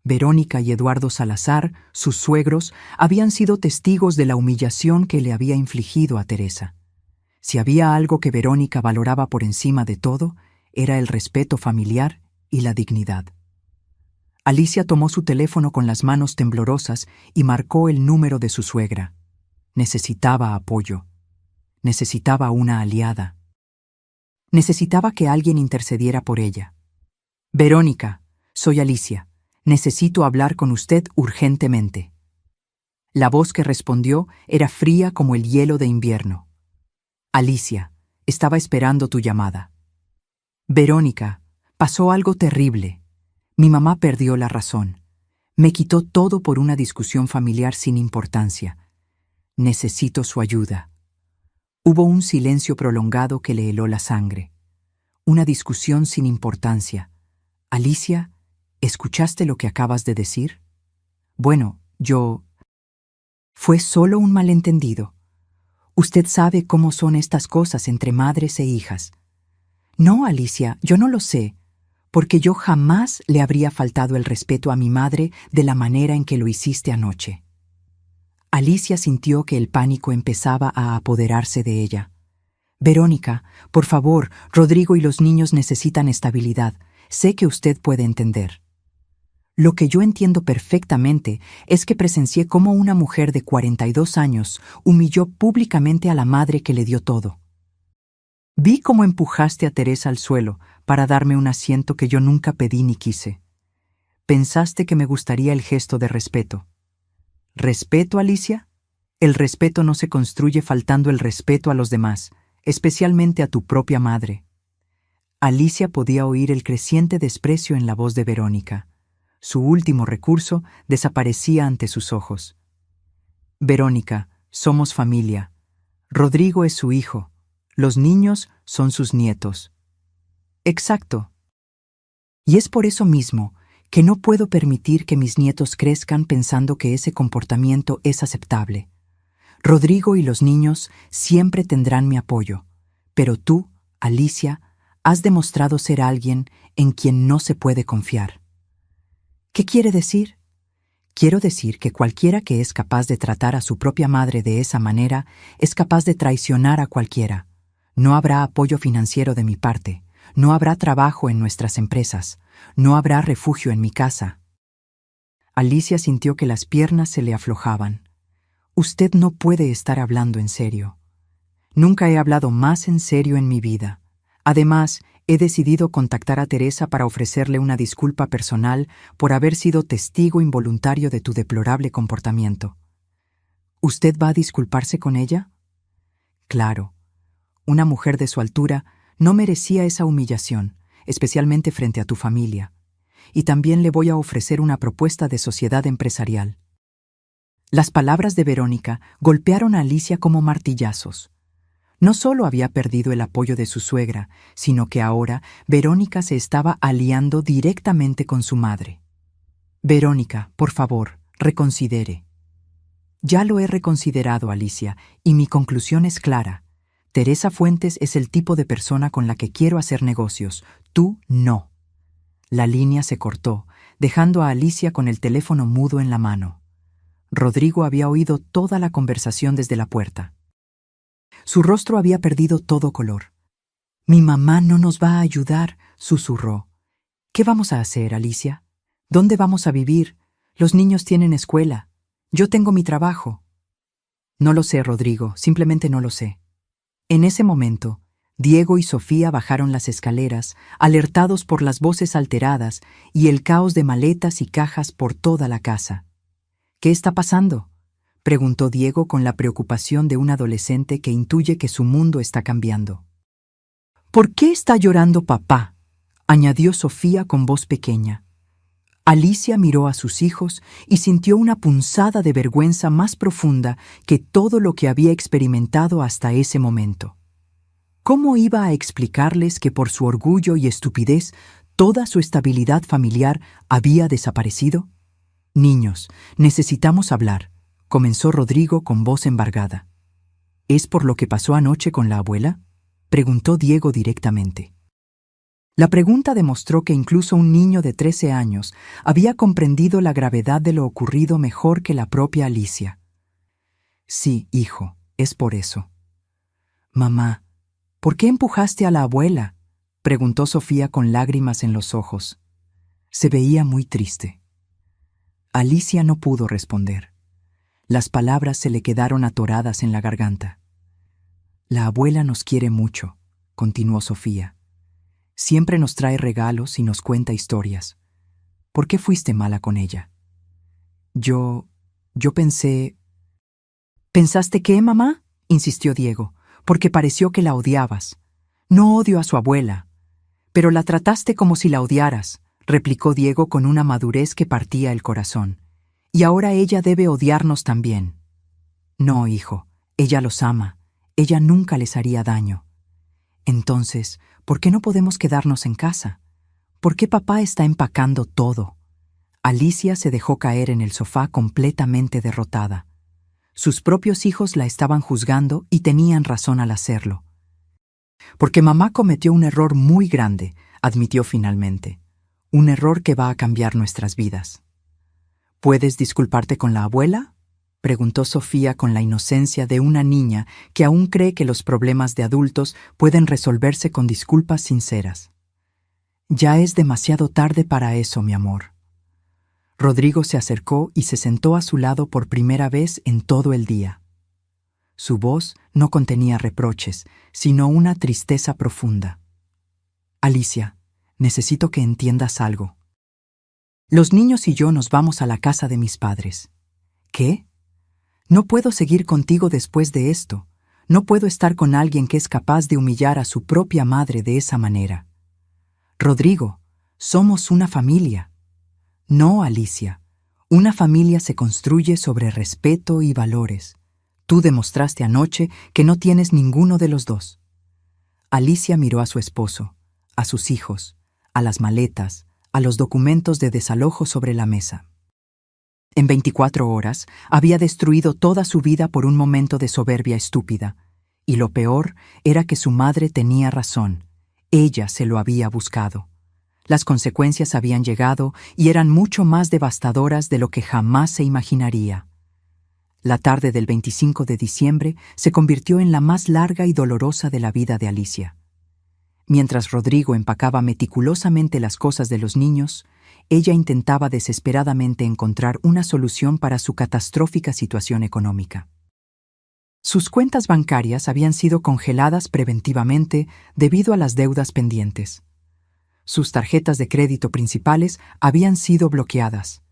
Verónica y Eduardo Salazar, sus suegros, habían sido testigos de la humillación que le había infligido a Teresa. Si había algo que Verónica valoraba por encima de todo, era el respeto familiar y la dignidad. Alicia tomó su teléfono con las manos temblorosas y marcó el número de su suegra. Necesitaba apoyo. Necesitaba una aliada. Necesitaba que alguien intercediera por ella. «Verónica, soy Alicia. Necesito hablar con usted urgentemente». La voz que respondió era fría como el hielo de invierno. «Alicia, estaba esperando tu llamada». «Verónica, pasó algo terrible. Mi mamá perdió la razón. Me quitó todo por una discusión familiar sin importancia. Necesito su ayuda». Hubo un silencio prolongado que le heló la sangre. Una discusión sin importancia. «Alicia, ¿escuchaste lo que acabas de decir?» «Bueno, Fue solo un malentendido. Usted sabe cómo son estas cosas entre madres e hijas». «No, Alicia, yo no lo sé, porque yo jamás le habría faltado el respeto a mi madre de la manera en que lo hiciste anoche». Alicia sintió que el pánico empezaba a apoderarse de ella. «Verónica, por favor, Rodrigo y los niños necesitan estabilidad. Sé que usted puede entender». «Lo que yo entiendo perfectamente es que presencié cómo una mujer de 42 años humilló públicamente a la madre que le dio todo. Vi cómo empujaste a Teresa al suelo para darme un asiento que yo nunca pedí ni quise. Pensaste que me gustaría el gesto de respeto». ¿Respeto, Alicia? El respeto no se construye faltando el respeto a los demás, especialmente a tu propia madre. Alicia podía oír el creciente desprecio en la voz de Verónica. Su último recurso desaparecía ante sus ojos. «Verónica, somos familia. Rodrigo es su hijo. Los niños son sus nietos. Exacto. Y es por eso mismo que no puedo permitir que mis nietos crezcan pensando que ese comportamiento es aceptable. Rodrigo y los niños siempre tendrán mi apoyo, pero tú, Alicia, has demostrado ser alguien en quien no se puede confiar. ¿Qué quiere decir? Quiero decir que cualquiera que es capaz de tratar a su propia madre de esa manera es capaz de traicionar a cualquiera. No habrá apoyo financiero de mi parte, no habrá trabajo en nuestras empresas, no habrá refugio en mi casa. Alicia sintió que las piernas se le aflojaban. Usted no puede estar hablando en serio. Nunca he hablado más en serio en mi vida. Además, he decidido contactar a Teresa para ofrecerle una disculpa personal por haber sido testigo involuntario de tu deplorable comportamiento. ¿Usted va a disculparse con ella? Claro. Una mujer de su altura no merecía esa humillación, especialmente frente a tu familia. Y también le voy a ofrecer una propuesta de sociedad empresarial. Las palabras de Verónica golpearon a Alicia como martillazos. No solo había perdido el apoyo de su suegra, sino que ahora Verónica se estaba aliando directamente con su madre. Verónica, por favor, reconsidere. Ya lo he reconsiderado, Alicia, y mi conclusión es clara. Teresa Fuentes es el tipo de persona con la que quiero hacer negocios. Tú no. La línea se cortó, dejando a Alicia con el teléfono mudo en la mano. Rodrigo había oído toda la conversación desde la puerta. Su rostro había perdido todo color. «Mi mamá no nos va a ayudar», susurró. «¿Qué vamos a hacer, Alicia? ¿Dónde vamos a vivir? Los niños tienen escuela. Yo tengo mi trabajo». «No lo sé, Rodrigo, simplemente no lo sé». En ese momento, Diego y Sofía bajaron las escaleras, alertados por las voces alteradas y el caos de maletas y cajas por toda la casa. «¿Qué está pasando?», preguntó Diego con la preocupación de un adolescente que intuye que su mundo está cambiando. «¿Por qué está llorando papá?», añadió Sofía con voz pequeña. Alicia miró a sus hijos y sintió una punzada de vergüenza más profunda que todo lo que había experimentado hasta ese momento. ¿Cómo iba a explicarles que por su orgullo y estupidez toda su estabilidad familiar había desaparecido? «Niños, necesitamos hablar», comenzó Rodrigo con voz embargada. «¿Es por lo que pasó anoche con la abuela?», preguntó Diego directamente. La pregunta demostró que incluso un niño de 13 años había comprendido la gravedad de lo ocurrido mejor que la propia Alicia. «Sí, hijo, es por eso». «Mamá, ¿por qué empujaste a la abuela?», preguntó Sofía con lágrimas en los ojos. Se veía muy triste. Alicia no pudo responder. Las palabras se le quedaron atoradas en la garganta. «La abuela nos quiere mucho», continuó Sofía. «Siempre nos trae regalos y nos cuenta historias. ¿Por qué fuiste mala con ella?». Yo pensé... «¿Pensaste qué, mamá?», insistió Diego, «porque pareció que la odiabas. No odio a su abuela». «Pero la trataste como si la odiaras», replicó Diego con una madurez que partía el corazón. «Y ahora ella debe odiarnos también». «No, hijo, ella los ama. Ella nunca les haría daño». «Entonces, ¿por qué no podemos quedarnos en casa? ¿Por qué papá está empacando todo?». Alicia se dejó caer en el sofá completamente derrotada. Sus propios hijos la estaban juzgando y tenían razón al hacerlo. «Porque mamá cometió un error muy grande», admitió finalmente. «Un error que va a cambiar nuestras vidas». «¿Puedes disculparte con la abuela?», preguntó Sofía con la inocencia de una niña que aún cree que los problemas de adultos pueden resolverse con disculpas sinceras. «Ya es demasiado tarde para eso, mi amor». Rodrigo se acercó y se sentó a su lado por primera vez en todo el día. Su voz no contenía reproches, sino una tristeza profunda. «Alicia, necesito que entiendas algo. Los niños y yo nos vamos a la casa de mis padres». «¿Qué? No puedo seguir contigo después de esto. No puedo estar con alguien que es capaz de humillar a su propia madre de esa manera». «Rodrigo, somos una familia». «No, Alicia. Una familia se construye sobre respeto y valores. Tú demostraste anoche que no tienes ninguno de los dos». Alicia miró a su esposo. a sus hijos, a las maletas, a los documentos de desalojo sobre la mesa. En 24 horas había destruido toda su vida por un momento de soberbia estúpida, y lo peor era que su madre tenía razón. Ella se lo había buscado. Las consecuencias habían llegado y eran mucho más devastadoras de lo que jamás se imaginaría. La tarde del 25 de diciembre se convirtió en la más larga y dolorosa de la vida de Alicia. Mientras Rodrigo empacaba meticulosamente las cosas de los niños, ella intentaba desesperadamente encontrar una solución para su catastrófica situación económica. Sus cuentas bancarias habían sido congeladas preventivamente debido a las deudas pendientes. Sus tarjetas de crédito principales habían sido bloqueadas.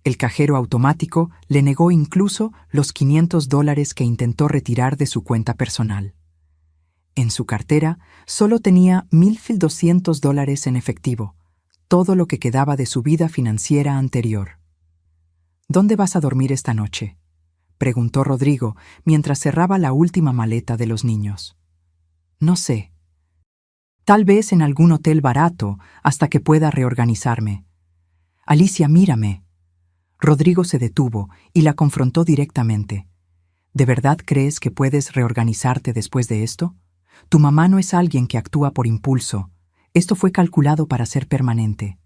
El cajero automático le negó incluso los $500 que intentó retirar de su cuenta personal. En su cartera solo tenía $1,200 en efectivo, todo lo que quedaba de su vida financiera anterior. ¿Dónde vas a dormir esta noche?, preguntó Rodrigo mientras cerraba la última maleta de los niños. No sé. Tal vez en algún hotel barato hasta que pueda reorganizarme. Alicia, mírame. Rodrigo se detuvo y la confrontó directamente. ¿De verdad crees que puedes reorganizarte después de esto? Tu mamá no es alguien que actúa por impulso. Esto fue calculado para ser permanente.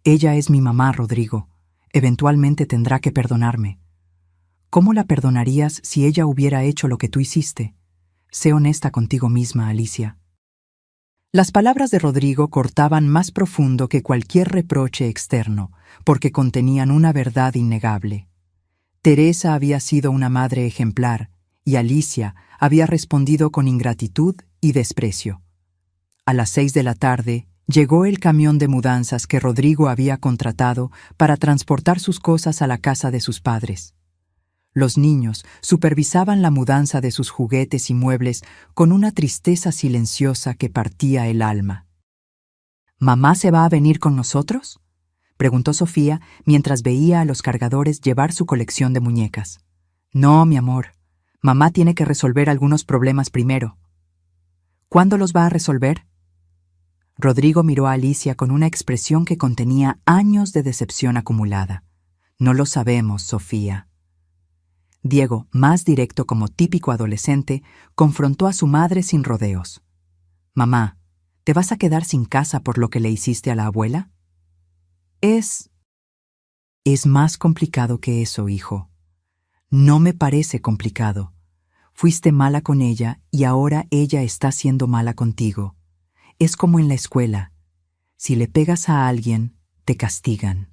Ella es mi mamá, Rodrigo. Eventualmente tendrá que perdonarme. ¿Cómo la perdonarías si ella hubiera hecho lo que tú hiciste? Sé honesta contigo misma, Alicia. Las palabras de Rodrigo cortaban más profundo que cualquier reproche externo, porque contenían una verdad innegable. Teresa había sido una madre ejemplar, y Alicia había respondido con ingratitud y desprecio. A las 6 de la tarde, llegó el camión de mudanzas que Rodrigo había contratado para transportar sus cosas a la casa de sus padres. Los niños supervisaban la mudanza de sus juguetes y muebles con una tristeza silenciosa que partía el alma. ¿Mamá se va a venir con nosotros?, preguntó Sofía mientras veía a los cargadores llevar su colección de muñecas. No, mi amor. Mamá tiene que resolver algunos problemas primero. ¿Cuándo los va a resolver? Rodrigo miró a Alicia con una expresión que contenía años de decepción acumulada. No lo sabemos, Sofía. Diego, más directo como típico adolescente, confrontó a su madre sin rodeos. Mamá, ¿te vas a quedar sin casa por lo que le hiciste a la abuela? Es más complicado que eso, hijo. No me parece complicado. Fuiste mala con ella y ahora ella está siendo mala contigo. Es como en la escuela. Si le pegas a alguien, te castigan.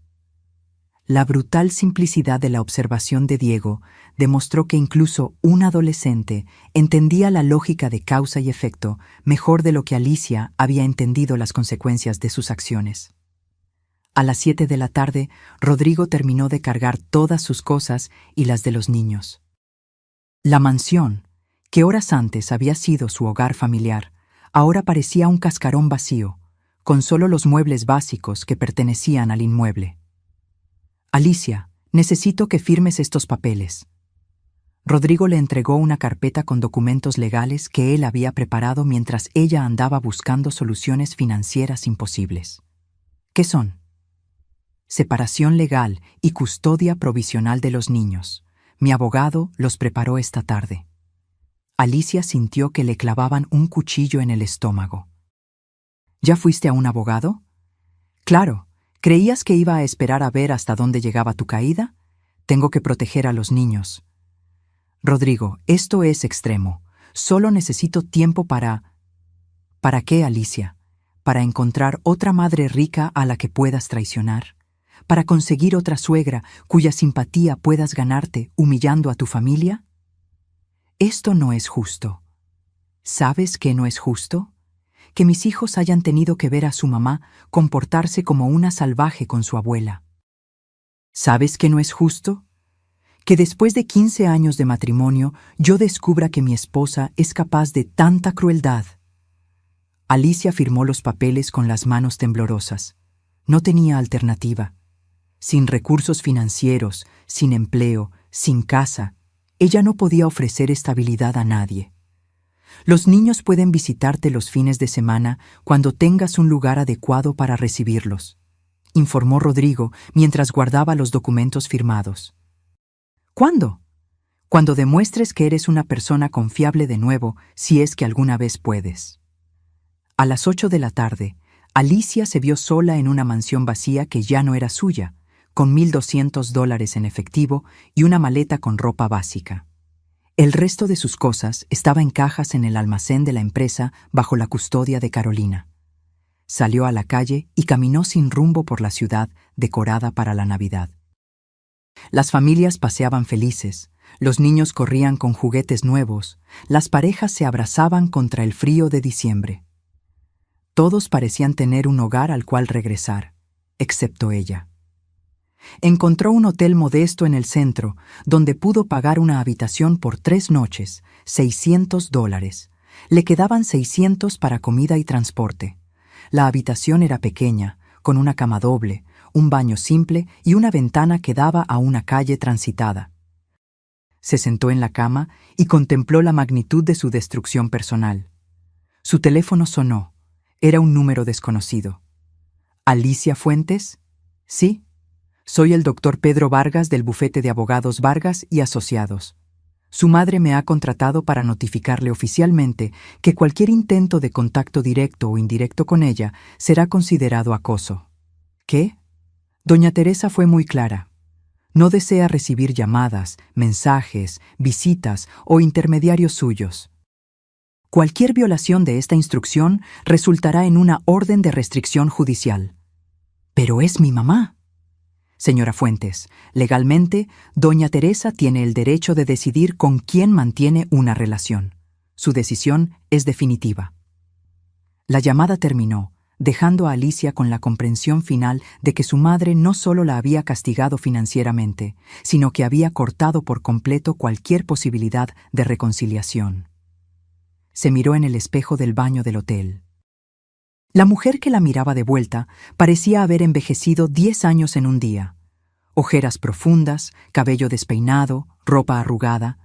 La brutal simplicidad de la observación de Diego demostró que incluso un adolescente entendía la lógica de causa y efecto mejor de lo que Alicia había entendido las consecuencias de sus acciones. A las 7 de la tarde, Rodrigo terminó de cargar todas sus cosas y las de los niños. La mansión, que horas antes había sido su hogar familiar, ahora parecía un cascarón vacío, con solo los muebles básicos que pertenecían al inmueble. Alicia, necesito que firmes estos papeles. Rodrigo le entregó una carpeta con documentos legales que él había preparado mientras ella andaba buscando soluciones financieras imposibles. ¿Qué son? Separación legal y custodia provisional de los niños. Mi abogado los preparó esta tarde. Alicia sintió que le clavaban un cuchillo en el estómago. ¿Ya fuiste a un abogado? Claro. ¿Creías que iba a esperar a ver hasta dónde llegaba tu caída? Tengo que proteger a los niños. Rodrigo, esto es extremo. Solo necesito tiempo para... ¿Para qué, Alicia? ¿Para encontrar otra madre rica a la que puedas traicionar? ¿Para conseguir otra suegra cuya simpatía puedas ganarte humillando a tu familia? Esto no es justo. ¿Sabes qué no es justo? Que mis hijos hayan tenido que ver a su mamá comportarse como una salvaje con su abuela. ¿Sabes qué no es justo? Que después de 15 años de matrimonio yo descubra que mi esposa es capaz de tanta crueldad. Alicia firmó los papeles con las manos temblorosas. No tenía alternativa. Sin recursos financieros, sin empleo, sin casa, ella no podía ofrecer estabilidad a nadie. Los niños pueden visitarte los fines de semana cuando tengas un lugar adecuado para recibirlos, informó Rodrigo mientras guardaba los documentos firmados. ¿Cuándo? Cuando demuestres que eres una persona confiable de nuevo, si es que alguna vez puedes. A las 8 de la tarde, Alicia se vio sola en una mansión vacía que ya no era suya, con $1,200 en efectivo y una maleta con ropa básica. El resto de sus cosas estaba en cajas en el almacén de la empresa bajo la custodia de Carolina. Salió a la calle y caminó sin rumbo por la ciudad decorada para la Navidad. Las familias paseaban felices, los niños corrían con juguetes nuevos, las parejas se abrazaban contra el frío de diciembre. Todos parecían tener un hogar al cual regresar, excepto ella. Encontró un hotel modesto en el centro, donde pudo pagar una habitación por 3 noches, $600. Le quedaban 600 para comida y transporte. La habitación era pequeña, con una cama doble, un baño simple y una ventana que daba a una calle transitada. Se sentó en la cama y contempló la magnitud de su destrucción personal. Su teléfono sonó. Era un número desconocido. ¿Alicia Fuentes? Sí. Soy el doctor Pedro Vargas del bufete de abogados Vargas y Asociados. Su madre me ha contratado para notificarle oficialmente que cualquier intento de contacto directo o indirecto con ella será considerado acoso. ¿Qué? Doña Teresa fue muy clara. No desea recibir llamadas, mensajes, visitas o intermediarios suyos. Cualquier violación de esta instrucción resultará en una orden de restricción judicial. Pero es mi mamá. Señora Fuentes, legalmente, doña Teresa tiene el derecho de decidir con quién mantiene una relación. Su decisión es definitiva. La llamada terminó, dejando a Alicia con la comprensión final de que su madre no solo la había castigado financieramente, sino que había cortado por completo cualquier posibilidad de reconciliación. Se miró en el espejo del baño del hotel. La mujer que la miraba de vuelta parecía haber envejecido 10 años en un día. Ojeras profundas, cabello despeinado, ropa arrugada.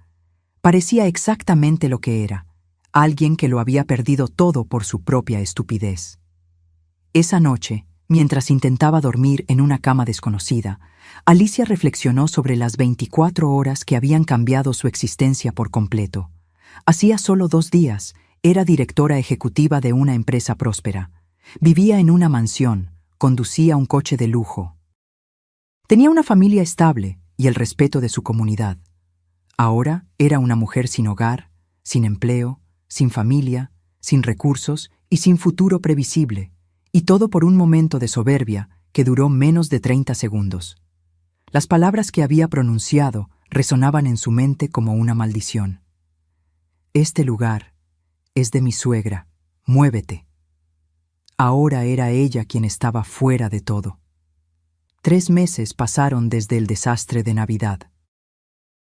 Parecía exactamente lo que era, alguien que lo había perdido todo por su propia estupidez. Esa noche, mientras intentaba dormir en una cama desconocida, Alicia reflexionó sobre las 24 horas que habían cambiado su existencia por completo. Hacía solo 2 días, era directora ejecutiva de una empresa próspera. Vivía en una mansión, conducía un coche de lujo. Tenía una familia estable y el respeto de su comunidad. Ahora era una mujer sin hogar, sin empleo, sin familia, sin recursos y sin futuro previsible, y todo por un momento de soberbia que duró menos de 30 segundos. Las palabras que había pronunciado resonaban en su mente como una maldición. Este lugar es de mi suegra, muévete. Ahora era ella quien estaba fuera de todo. 3 meses pasaron desde el desastre de Navidad.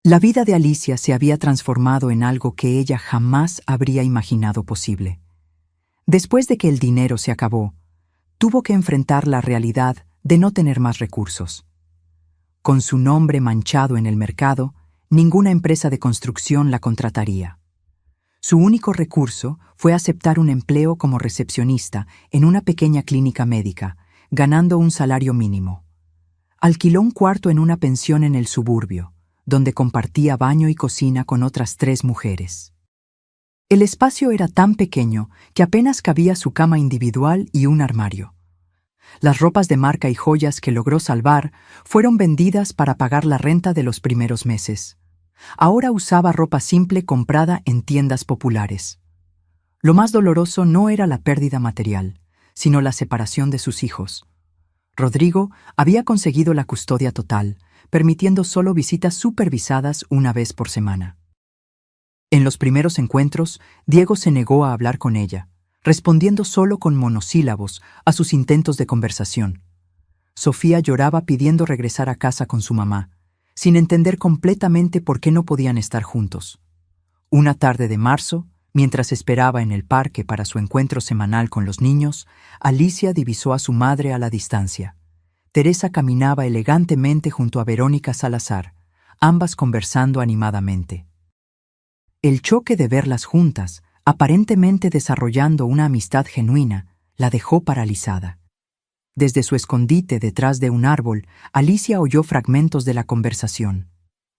La vida de Alicia se había transformado en algo que ella jamás habría imaginado posible. Después de que el dinero se acabó, tuvo que enfrentar la realidad de no tener más recursos. Con su nombre manchado en el mercado, ninguna empresa de construcción la contrataría. Su único recurso fue aceptar un empleo como recepcionista en una pequeña clínica médica, ganando un salario mínimo. Alquiló un cuarto en una pensión en el suburbio, donde compartía baño y cocina con otras 3 mujeres. El espacio era tan pequeño que apenas cabía su cama individual y un armario. Las ropas de marca y joyas que logró salvar fueron vendidas para pagar la renta de los primeros meses. Ahora usaba ropa simple comprada en tiendas populares. Lo más doloroso no era la pérdida material, sino la separación de sus hijos. Rodrigo había conseguido la custodia total, permitiendo solo visitas supervisadas una vez por semana. En los primeros encuentros, Diego se negó a hablar con ella, respondiendo solo con monosílabos a sus intentos de conversación. Sofía lloraba pidiendo regresar a casa con su mamá, sin entender completamente por qué no podían estar juntos. Una tarde de marzo, mientras esperaba en el parque para su encuentro semanal con los niños, Alicia divisó a su madre a la distancia. Teresa caminaba elegantemente junto a Verónica Salazar, ambas conversando animadamente. El choque de verlas juntas aparentemente desarrollando una amistad genuina, la dejó paralizada. Desde su escondite detrás de un árbol, Alicia oyó fragmentos de la conversación.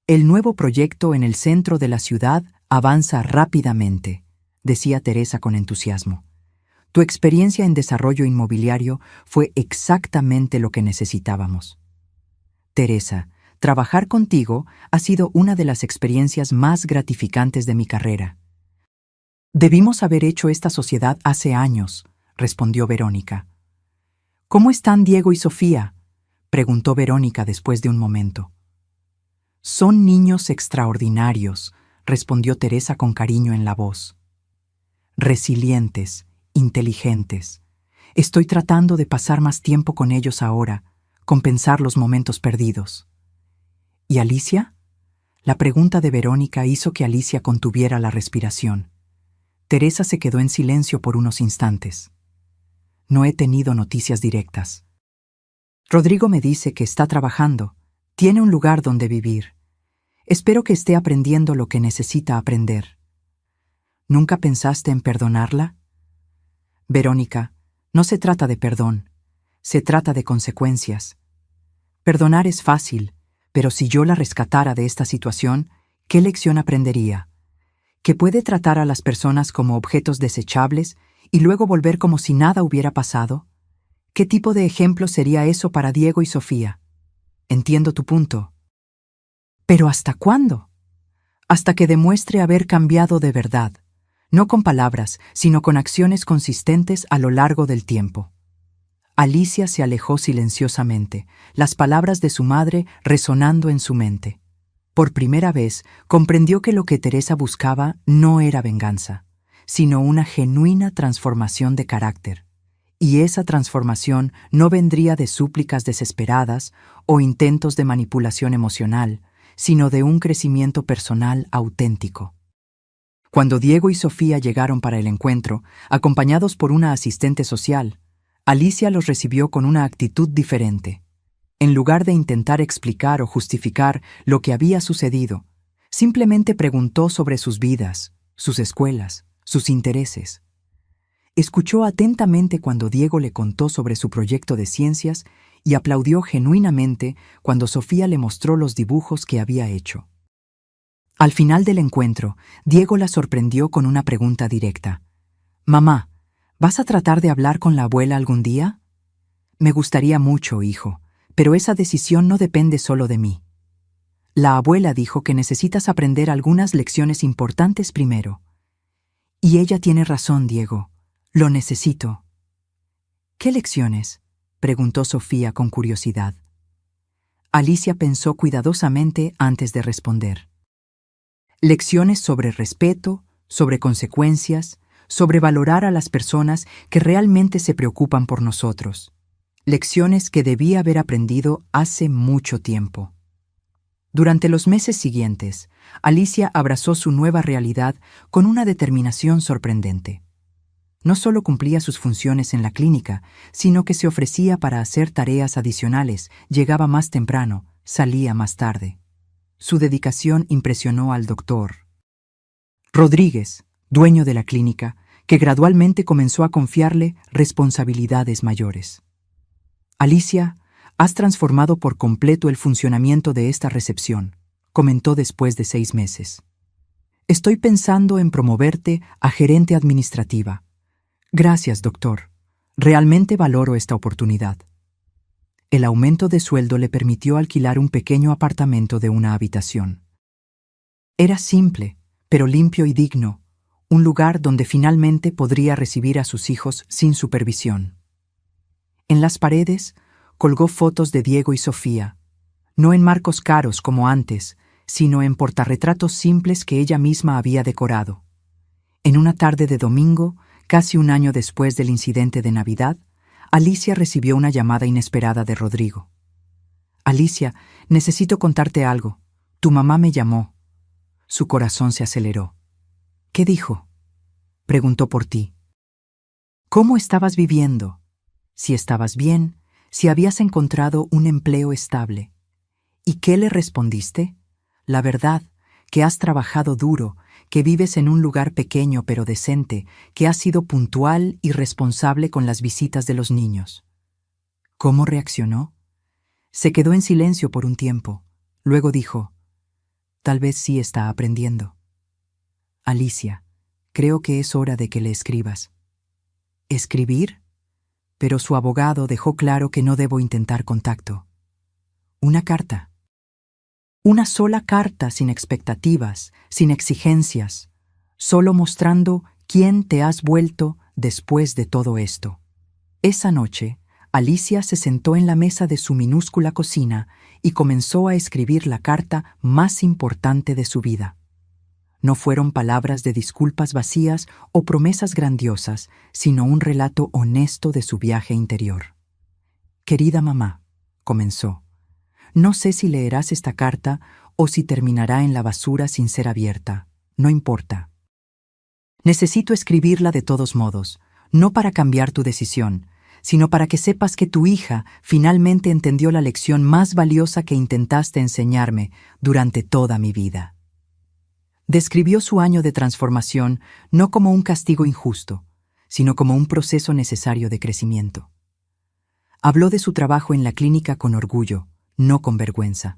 El nuevo proyecto en el centro de la ciudad avanza rápidamente, decía Teresa con entusiasmo. Tu experiencia en desarrollo inmobiliario fue exactamente lo que necesitábamos. Teresa, trabajar contigo ha sido una de las experiencias más gratificantes de mi carrera. Debimos haber hecho esta sociedad hace años, respondió Verónica. ¿Cómo están Diego y Sofía?, preguntó Verónica después de un momento. Son niños extraordinarios, respondió Teresa con cariño en la voz. Resilientes, inteligentes. Estoy tratando de pasar más tiempo con ellos ahora, compensar los momentos perdidos. ¿Y Alicia? La pregunta de Verónica hizo que Alicia contuviera la respiración. Teresa se quedó en silencio por unos instantes. No he tenido noticias directas. Rodrigo me dice que está trabajando, tiene un lugar donde vivir. Espero que esté aprendiendo lo que necesita aprender. ¿Nunca pensaste en perdonarla? Verónica, no se trata de perdón, se trata de consecuencias. Perdonar es fácil, pero si yo la rescatara de esta situación, ¿qué lección aprendería? ¿Que puede tratar a las personas como objetos desechables y luego volver como si nada hubiera pasado? ¿Qué tipo de ejemplo sería eso para Diego y Sofía? Entiendo tu punto. ¿Pero hasta cuándo? Hasta que demuestre haber cambiado de verdad, no con palabras, sino con acciones consistentes a lo largo del tiempo. Alicia se alejó silenciosamente, las palabras de su madre resonando en su mente. Por primera vez, comprendió que lo que Teresa buscaba no era venganza, sino una genuina transformación de carácter. Y esa transformación no vendría de súplicas desesperadas o intentos de manipulación emocional, sino de un crecimiento personal auténtico. Cuando Diego y Sofía llegaron para el encuentro, acompañados por una asistente social, Alicia los recibió con una actitud diferente. En lugar de intentar explicar o justificar lo que había sucedido, simplemente preguntó sobre sus vidas, sus escuelas, sus intereses. Escuchó atentamente cuando Diego le contó sobre su proyecto de ciencias y aplaudió genuinamente cuando Sofía le mostró los dibujos que había hecho. Al final del encuentro, Diego la sorprendió con una pregunta directa. «Mamá, ¿vas a tratar de hablar con la abuela algún día?» «Me gustaría mucho, hijo, pero esa decisión no depende solo de mí. La abuela dijo que necesitas aprender algunas lecciones importantes primero. Y ella tiene razón, Diego. Lo necesito». «¿Qué lecciones?», preguntó Sofía con curiosidad. Alicia pensó cuidadosamente antes de responder. Lecciones sobre respeto, sobre consecuencias, sobre valorar a las personas que realmente se preocupan por nosotros. Lecciones que debía haber aprendido hace mucho tiempo. Durante los meses siguientes, Alicia abrazó su nueva realidad con una determinación sorprendente. No solo cumplía sus funciones en la clínica, sino que se ofrecía para hacer tareas adicionales, llegaba más temprano, salía más tarde. Su dedicación impresionó al doctor Rodríguez, dueño de la clínica, que gradualmente comenzó a confiarle responsabilidades mayores. «Alicia, has transformado por completo el funcionamiento de esta recepción», comentó después de 6 meses. «Estoy pensando en promoverte a gerente administrativa». «Gracias, doctor. Realmente valoro esta oportunidad». El aumento de sueldo le permitió alquilar un pequeño apartamento de una habitación. Era simple, pero limpio y digno, un lugar donde finalmente podría recibir a sus hijos sin supervisión. En las paredes colgó fotos de Diego y Sofía, no en marcos caros como antes, sino en portarretratos simples que ella misma había decorado. En una tarde de domingo, casi un año después del incidente de Navidad, Alicia recibió una llamada inesperada de Rodrigo. «Alicia, necesito contarte algo. Tu mamá me llamó». Su corazón se aceleró. «¿Qué dijo?», preguntó por ti. «¿Cómo estabas viviendo? Si estabas bien, si habías encontrado un empleo estable. ¿Y qué le respondiste? La verdad, que has trabajado duro, que vives en un lugar pequeño pero decente, que has sido puntual y responsable con las visitas de los niños. ¿Cómo reaccionó? Se quedó en silencio por un tiempo. Luego dijo, tal vez sí está aprendiendo. Alicia, creo que es hora de que le escribas. ¿Escribir? Pero su abogado dejó claro que no debo intentar contacto. Una carta. Una sola carta sin expectativas, sin exigencias, solo mostrando quién te has vuelto después de todo esto. Esa noche, Alicia se sentó en la mesa de su minúscula cocina y comenzó a escribir la carta más importante de su vida. No fueron palabras de disculpas vacías o promesas grandiosas, sino un relato honesto de su viaje interior. Querida mamá, comenzó, no sé si leerás esta carta o si terminará en la basura sin ser abierta. No importa. Necesito escribirla de todos modos, no para cambiar tu decisión, sino para que sepas que tu hija finalmente entendió la lección más valiosa que intentaste enseñarme durante toda mi vida. Describió su año de transformación no como un castigo injusto, sino como un proceso necesario de crecimiento. Habló de su trabajo en la clínica con orgullo, no con vergüenza.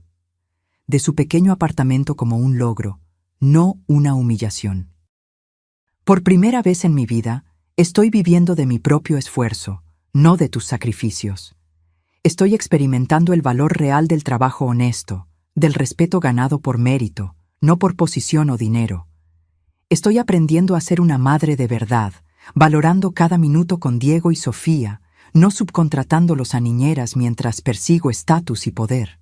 De su pequeño apartamento como un logro, no una humillación. Por primera vez en mi vida, estoy viviendo de mi propio esfuerzo, no de tus sacrificios. Estoy experimentando el valor real del trabajo honesto, del respeto ganado por mérito, no por posición o dinero. Estoy aprendiendo a ser una madre de verdad, valorando cada minuto con Diego y Sofía, no subcontratándolos a niñeras mientras persigo estatus y poder.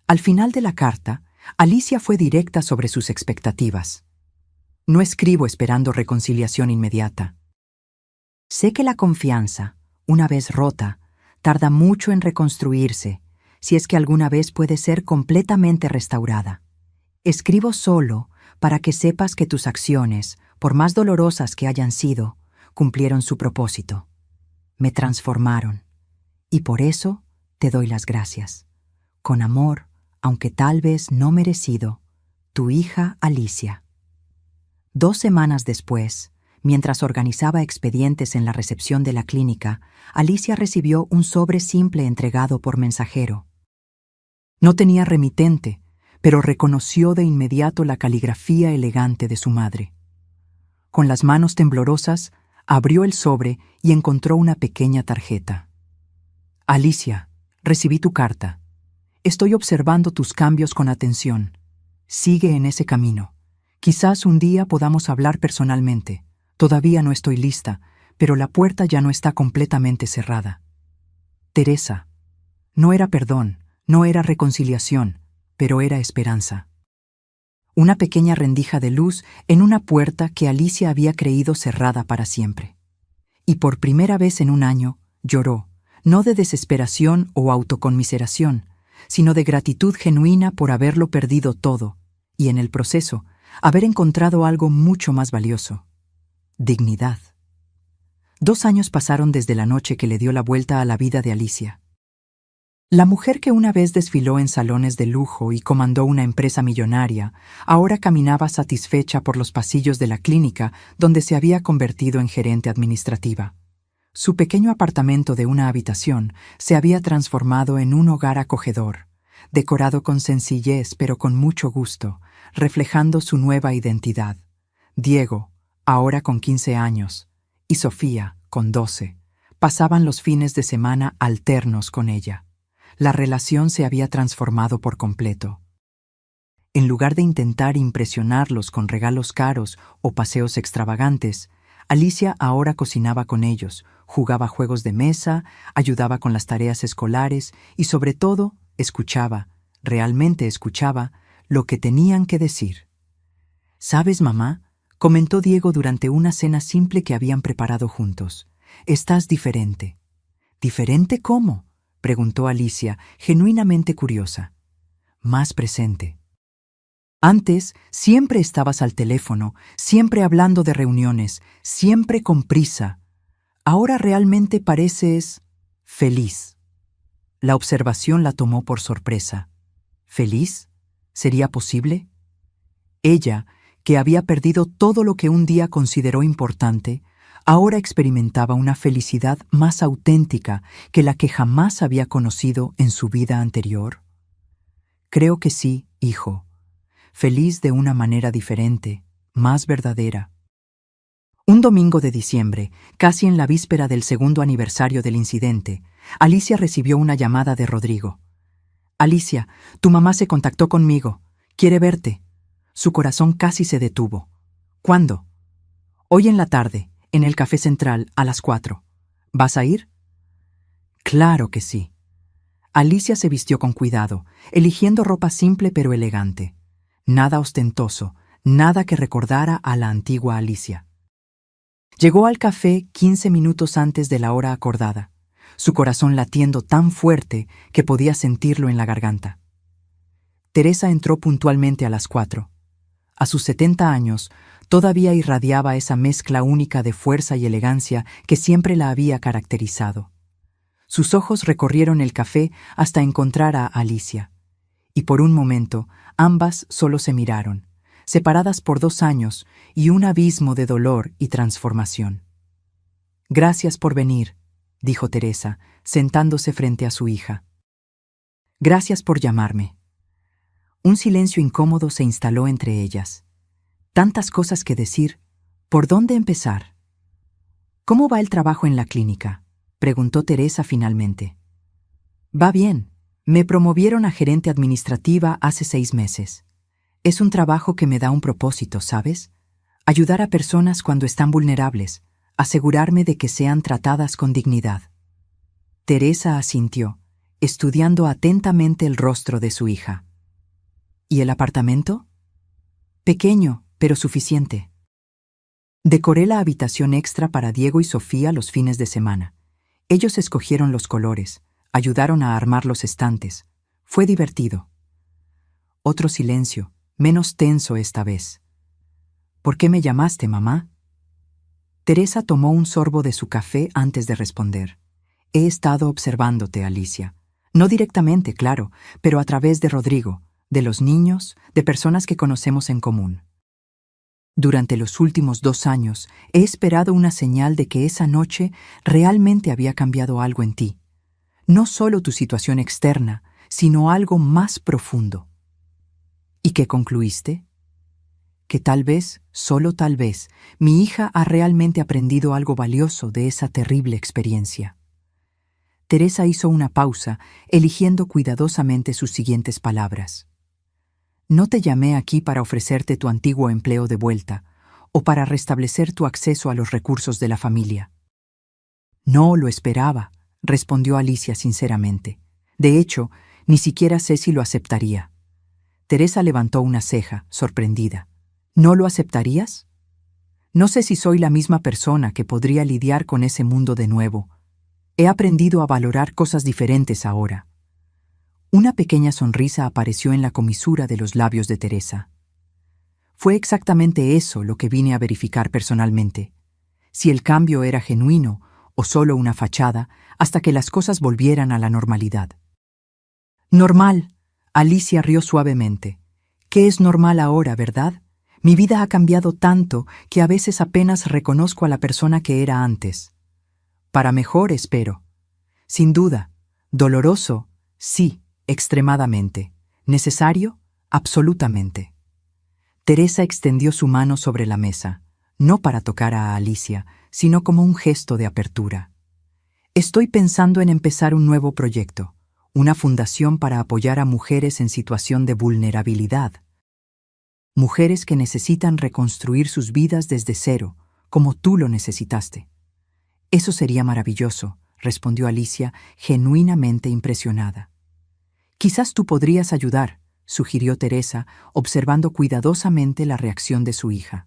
Al final de la carta, Alicia fue directa sobre sus expectativas. No escribo esperando reconciliación inmediata. Sé que la confianza, una vez rota, tarda mucho en reconstruirse, si es que alguna vez puede ser completamente restaurada. Escribo solo para que sepas que tus acciones, por más dolorosas que hayan sido, cumplieron su propósito. Me transformaron. Y por eso te doy las gracias. Con amor, aunque tal vez no merecido, tu hija Alicia. 2 semanas después, mientras organizaba expedientes en la recepción de la clínica, Alicia recibió un sobre simple entregado por mensajero. No tenía remitente, pero reconoció de inmediato la caligrafía elegante de su madre. Con las manos temblorosas, abrió el sobre y encontró una pequeña tarjeta. Alicia, recibí tu carta. Estoy observando tus cambios con atención. Sigue en ese camino. Quizás un día podamos hablar personalmente. Todavía no estoy lista, pero la puerta ya no está completamente cerrada. Teresa. No era perdón, no era reconciliación, pero era esperanza. Una pequeña rendija de luz en una puerta que Alicia había creído cerrada para siempre. Y por primera vez en un año, lloró, no de desesperación o autoconmiseración, sino de gratitud genuina por haberlo perdido todo, y en el proceso, haber encontrado algo mucho más valioso: dignidad. 2 años pasaron desde la noche que le dio la vuelta a la vida de Alicia. La mujer que una vez desfiló en salones de lujo y comandó una empresa millonaria, ahora caminaba satisfecha por los pasillos de la clínica donde se había convertido en gerente administrativa. Su pequeño apartamento de una habitación se había transformado en un hogar acogedor, decorado con sencillez pero con mucho gusto, reflejando su nueva identidad. Diego, ahora con 15 años, y Sofía, con 12, pasaban los fines de semana alternos con ella. La relación se había transformado por completo. En lugar de intentar impresionarlos con regalos caros o paseos extravagantes, Alicia ahora cocinaba con ellos, jugaba juegos de mesa, ayudaba con las tareas escolares y, sobre todo, escuchaba, realmente escuchaba, lo que tenían que decir. «¿Sabes, mamá?», comentó Diego durante una cena simple que habían preparado juntos. «Estás diferente». «¿Diferente cómo?», preguntó Alicia, genuinamente curiosa. «Más presente. Antes siempre estabas al teléfono, siempre hablando de reuniones, siempre con prisa. Ahora realmente pareces feliz». La observación la tomó por sorpresa. ¿Feliz? ¿Sería posible? Ella, que había perdido todo lo que un día consideró importante, ahora experimentaba una felicidad más auténtica que la que jamás había conocido en su vida anterior? Creo que sí, hijo. Feliz de una manera diferente, más verdadera. Un domingo de diciembre, casi en la víspera del segundo aniversario del incidente, Alicia recibió una llamada de Rodrigo. Alicia, tu mamá se contactó conmigo. Quiere verte. Su corazón casi se detuvo. ¿Cuándo? Hoy en la tarde, en el Café Central, a las 4. ¿Vas a ir? Claro que sí. Alicia se vistió con cuidado, eligiendo ropa simple pero elegante. Nada ostentoso, nada que recordara a la antigua Alicia. Llegó al café 15 minutos antes de la hora acordada, su corazón latiendo tan fuerte que podía sentirlo en la garganta. Teresa entró puntualmente a las 4. A sus 70 años, todavía irradiaba esa mezcla única de fuerza y elegancia que siempre la había caracterizado. Sus ojos recorrieron el café hasta encontrar a Alicia, y por un momento ambas solo se miraron, separadas por 2 años y un abismo de dolor y transformación. Gracias por venir, dijo Teresa, sentándose frente a su hija. Gracias por llamarme. Un silencio incómodo se instaló entre ellas. Tantas cosas que decir. ¿Por dónde empezar? ¿Cómo va el trabajo en la clínica?, preguntó Teresa finalmente. Va bien. Me promovieron a gerente administrativa hace 6 meses. Es un trabajo que me da un propósito, ¿sabes? Ayudar a personas cuando están vulnerables, asegurarme de que sean tratadas con dignidad. Teresa asintió, estudiando atentamente el rostro de su hija. ¿Y el apartamento? Pequeño, pero suficiente. Decoré la habitación extra para Diego y Sofía los fines de semana. Ellos escogieron los colores, ayudaron a armar los estantes. Fue divertido. Otro silencio, menos tenso esta vez. ¿Por qué me llamaste, mamá? Teresa tomó un sorbo de su café antes de responder. He estado observándote, Alicia. No directamente, claro, pero a través de Rodrigo, de los niños, de personas que conocemos en común. Durante los últimos 2 años he esperado una señal de que esa noche realmente había cambiado algo en ti. No solo tu situación externa, sino algo más profundo. ¿Y qué concluiste? Que tal vez, solo tal vez, mi hija ha realmente aprendido algo valioso de esa terrible experiencia. Teresa hizo una pausa, eligiendo cuidadosamente sus siguientes palabras. No te llamé aquí para ofrecerte tu antiguo empleo de vuelta o para restablecer tu acceso a los recursos de la familia. No lo esperaba, respondió Alicia sinceramente. De hecho, ni siquiera sé si lo aceptaría. Teresa levantó una ceja, sorprendida. ¿No lo aceptarías? No sé si soy la misma persona que podría lidiar con ese mundo de nuevo. He aprendido a valorar cosas diferentes ahora. Una pequeña sonrisa apareció en la comisura de los labios de Teresa. Fue exactamente eso lo que vine a verificar personalmente. Si el cambio era genuino o solo una fachada, hasta que las cosas volvieran a la normalidad. Normal. Alicia rió suavemente. ¿Qué es normal ahora, verdad? Mi vida ha cambiado tanto que a veces apenas reconozco a la persona que era antes. Para mejor, espero. Sin duda. Doloroso, sí. Extremadamente. ¿Necesario? Absolutamente. Teresa extendió su mano sobre la mesa, no para tocar a Alicia, sino como un gesto de apertura. Estoy pensando en empezar un nuevo proyecto, una fundación para apoyar a mujeres en situación de vulnerabilidad. Mujeres que necesitan reconstruir sus vidas desde cero, como tú lo necesitaste. Eso sería maravilloso, respondió Alicia, genuinamente impresionada. Quizás tú podrías ayudar, sugirió Teresa, observando cuidadosamente la reacción de su hija.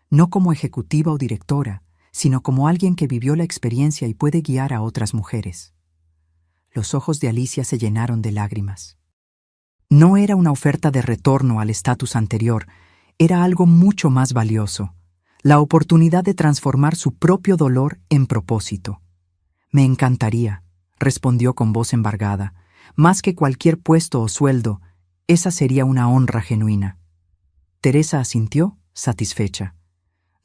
No como ejecutiva o directora, sino como alguien que vivió la experiencia y puede guiar a otras mujeres. Los ojos de Alicia se llenaron de lágrimas. No era una oferta de retorno al estatus anterior, era algo mucho más valioso, la oportunidad de transformar su propio dolor en propósito. Me encantaría, respondió con voz embargada. Más que cualquier puesto o sueldo, esa sería una honra genuina. Teresa asintió, satisfecha.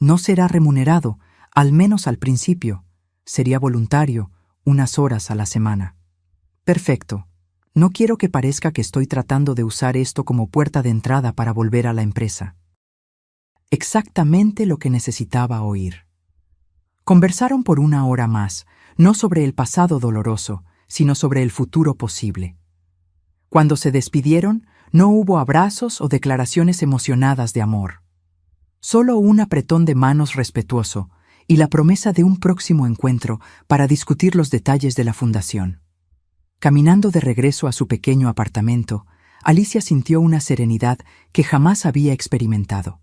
No será remunerado, al menos al principio. Sería voluntario, unas horas a la semana. Perfecto. No quiero que parezca que estoy tratando de usar esto como puerta de entrada para volver a la empresa. Exactamente lo que necesitaba oír. Conversaron por una hora más, no sobre el pasado doloroso, sino sobre el futuro posible. Cuando se despidieron, no hubo abrazos o declaraciones emocionadas de amor. Solo un apretón de manos respetuoso y la promesa de un próximo encuentro para discutir los detalles de la fundación. Caminando de regreso a su pequeño apartamento, Alicia sintió una serenidad que jamás había experimentado.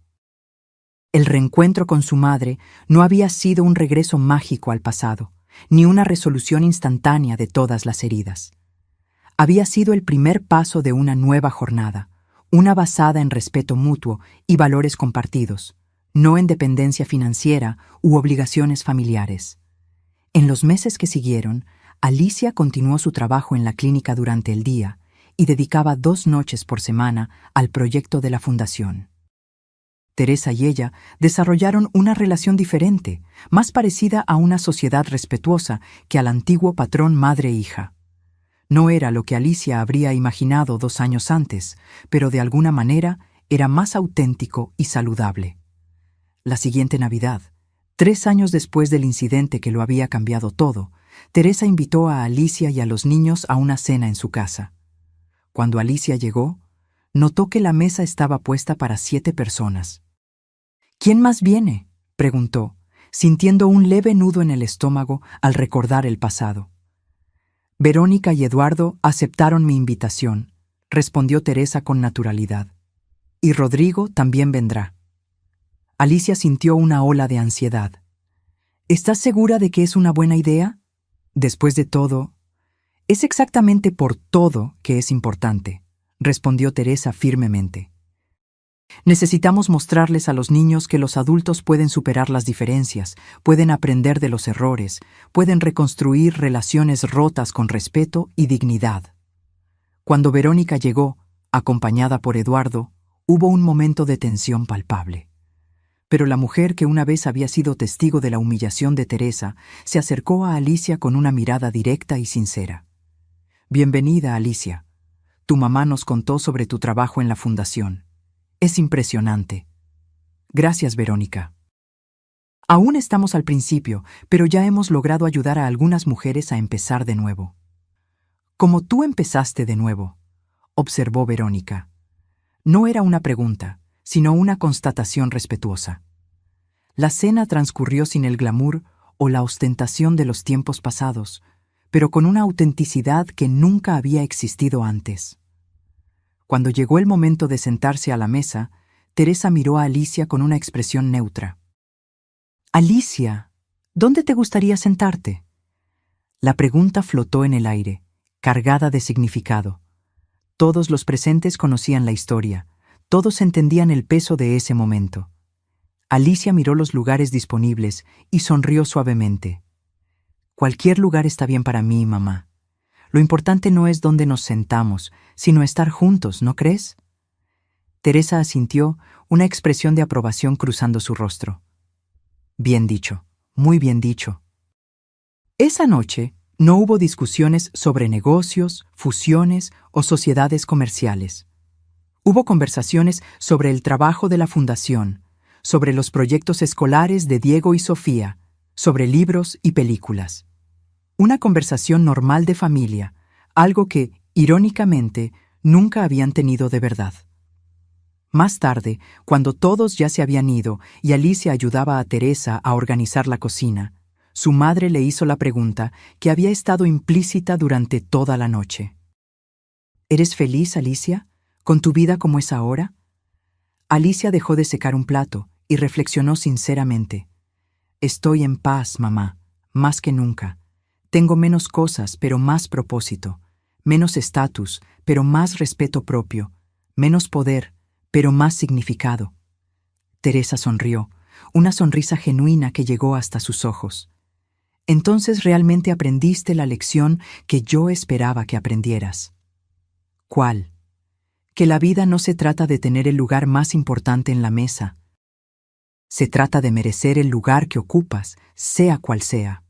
El reencuentro con su madre no había sido un regreso mágico al pasado, ni una resolución instantánea de todas las heridas. Había sido el primer paso de una nueva jornada, una basada en respeto mutuo y valores compartidos, no en dependencia financiera u obligaciones familiares. En los meses que siguieron, Alicia continuó su trabajo en la clínica durante el día y dedicaba 2 noches por semana al proyecto de la fundación. Teresa y ella desarrollaron una relación diferente, más parecida a una sociedad respetuosa que al antiguo patrón madre-hija. No era lo que Alicia habría imaginado 2 años antes, pero de alguna manera era más auténtico y saludable. La siguiente Navidad, 3 años después del incidente que lo había cambiado todo, Teresa invitó a Alicia y a los niños a una cena en su casa. Cuando Alicia llegó, notó que la mesa estaba puesta para 7 personas. ¿Quién más viene?, preguntó, sintiendo un leve nudo en el estómago al recordar el pasado. Verónica y Eduardo aceptaron mi invitación, respondió Teresa con naturalidad. Y Rodrigo también vendrá. Alicia sintió una ola de ansiedad. ¿Estás segura de que es una buena idea? Después de todo, es exactamente por todo que es importante, respondió Teresa firmemente. Necesitamos mostrarles a los niños que los adultos pueden superar las diferencias, pueden aprender de los errores, pueden reconstruir relaciones rotas con respeto y dignidad. Cuando Verónica llegó, acompañada por Eduardo, hubo un momento de tensión palpable. Pero la mujer que una vez había sido testigo de la humillación de Teresa se acercó a Alicia con una mirada directa y sincera. Bienvenida, Alicia. Tu mamá nos contó sobre tu trabajo en la fundación. Es impresionante. Gracias, Verónica. Aún estamos al principio, pero ya hemos logrado ayudar a algunas mujeres a empezar de nuevo. Como tú empezaste de nuevo, observó Verónica. No era una pregunta, sino una constatación respetuosa. La cena transcurrió sin el glamour o la ostentación de los tiempos pasados, pero con una autenticidad que nunca había existido antes. Cuando llegó el momento de sentarse a la mesa, Teresa miró a Alicia con una expresión neutra. Alicia, ¿dónde te gustaría sentarte? La pregunta flotó en el aire, cargada de significado. Todos los presentes conocían la historia, todos entendían el peso de ese momento. Alicia miró los lugares disponibles y sonrió suavemente. Cualquier lugar está bien para mí, mamá. Lo importante no es dónde nos sentamos, sino estar juntos, ¿no crees? Teresa asintió, una expresión de aprobación cruzando su rostro. Bien dicho, muy bien dicho. Esa noche no hubo discusiones sobre negocios, fusiones o sociedades comerciales. Hubo conversaciones sobre el trabajo de la fundación, sobre los proyectos escolares de Diego y Sofía, sobre libros y películas. Una conversación normal de familia, algo que, irónicamente, nunca habían tenido de verdad. Más tarde, cuando todos ya se habían ido y Alicia ayudaba a Teresa a organizar la cocina, su madre le hizo la pregunta que había estado implícita durante toda la noche. ¿Eres feliz, Alicia, con tu vida como es ahora? Alicia dejó de secar un plato y reflexionó sinceramente. Estoy en paz, mamá, más que nunca. Tengo menos cosas, pero más propósito. Menos estatus, pero más respeto propio. Menos poder, pero más significado. Teresa sonrió, una sonrisa genuina que llegó hasta sus ojos. Entonces realmente aprendiste la lección que yo esperaba que aprendieras. ¿Cuál? que la vida no se trata de tener el lugar más importante en la mesa. Se trata de merecer el lugar que ocupas, sea cual sea.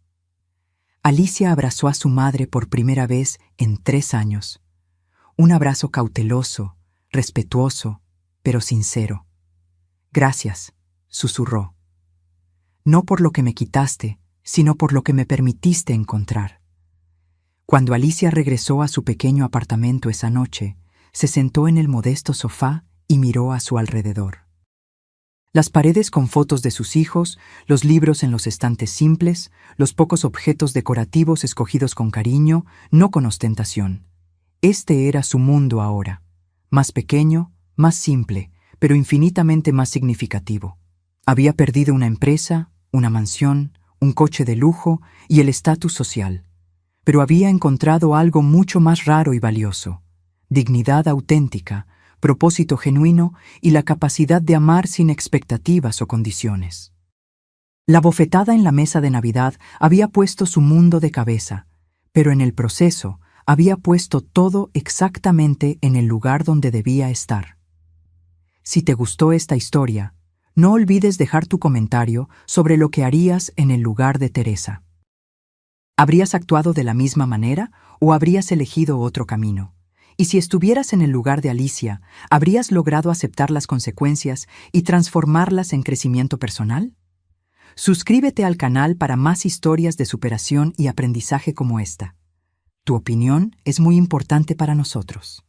Alicia abrazó a su madre por primera vez en 3 años. Un abrazo cauteloso, respetuoso, pero sincero. «Gracias», susurró. «No por lo que me quitaste, sino por lo que me permitiste encontrar». Cuando Alicia regresó a su pequeño apartamento esa noche, se sentó en el modesto sofá y miró a su alrededor. Las paredes con fotos de sus hijos, los libros en los estantes simples, los pocos objetos decorativos escogidos con cariño, no con ostentación. Este era su mundo ahora, más pequeño, más simple, pero infinitamente más significativo. Había perdido una empresa, una mansión, un coche de lujo y el estatus social, pero había encontrado algo mucho más raro y valioso: dignidad auténtica, propósito genuino y la capacidad de amar sin expectativas o condiciones. La bofetada en la mesa de Navidad había puesto su mundo de cabeza, pero en el proceso había puesto todo exactamente en el lugar donde debía estar. Si te gustó esta historia, no olvides dejar tu comentario sobre lo que harías en el lugar de Teresa. ¿Habrías actuado de la misma manera o habrías elegido otro camino? Y si estuvieras en el lugar de Alicia, ¿habrías logrado aceptar las consecuencias y transformarlas en crecimiento personal? Suscríbete al canal para más historias de superación y aprendizaje como esta. Tu opinión es muy importante para nosotros.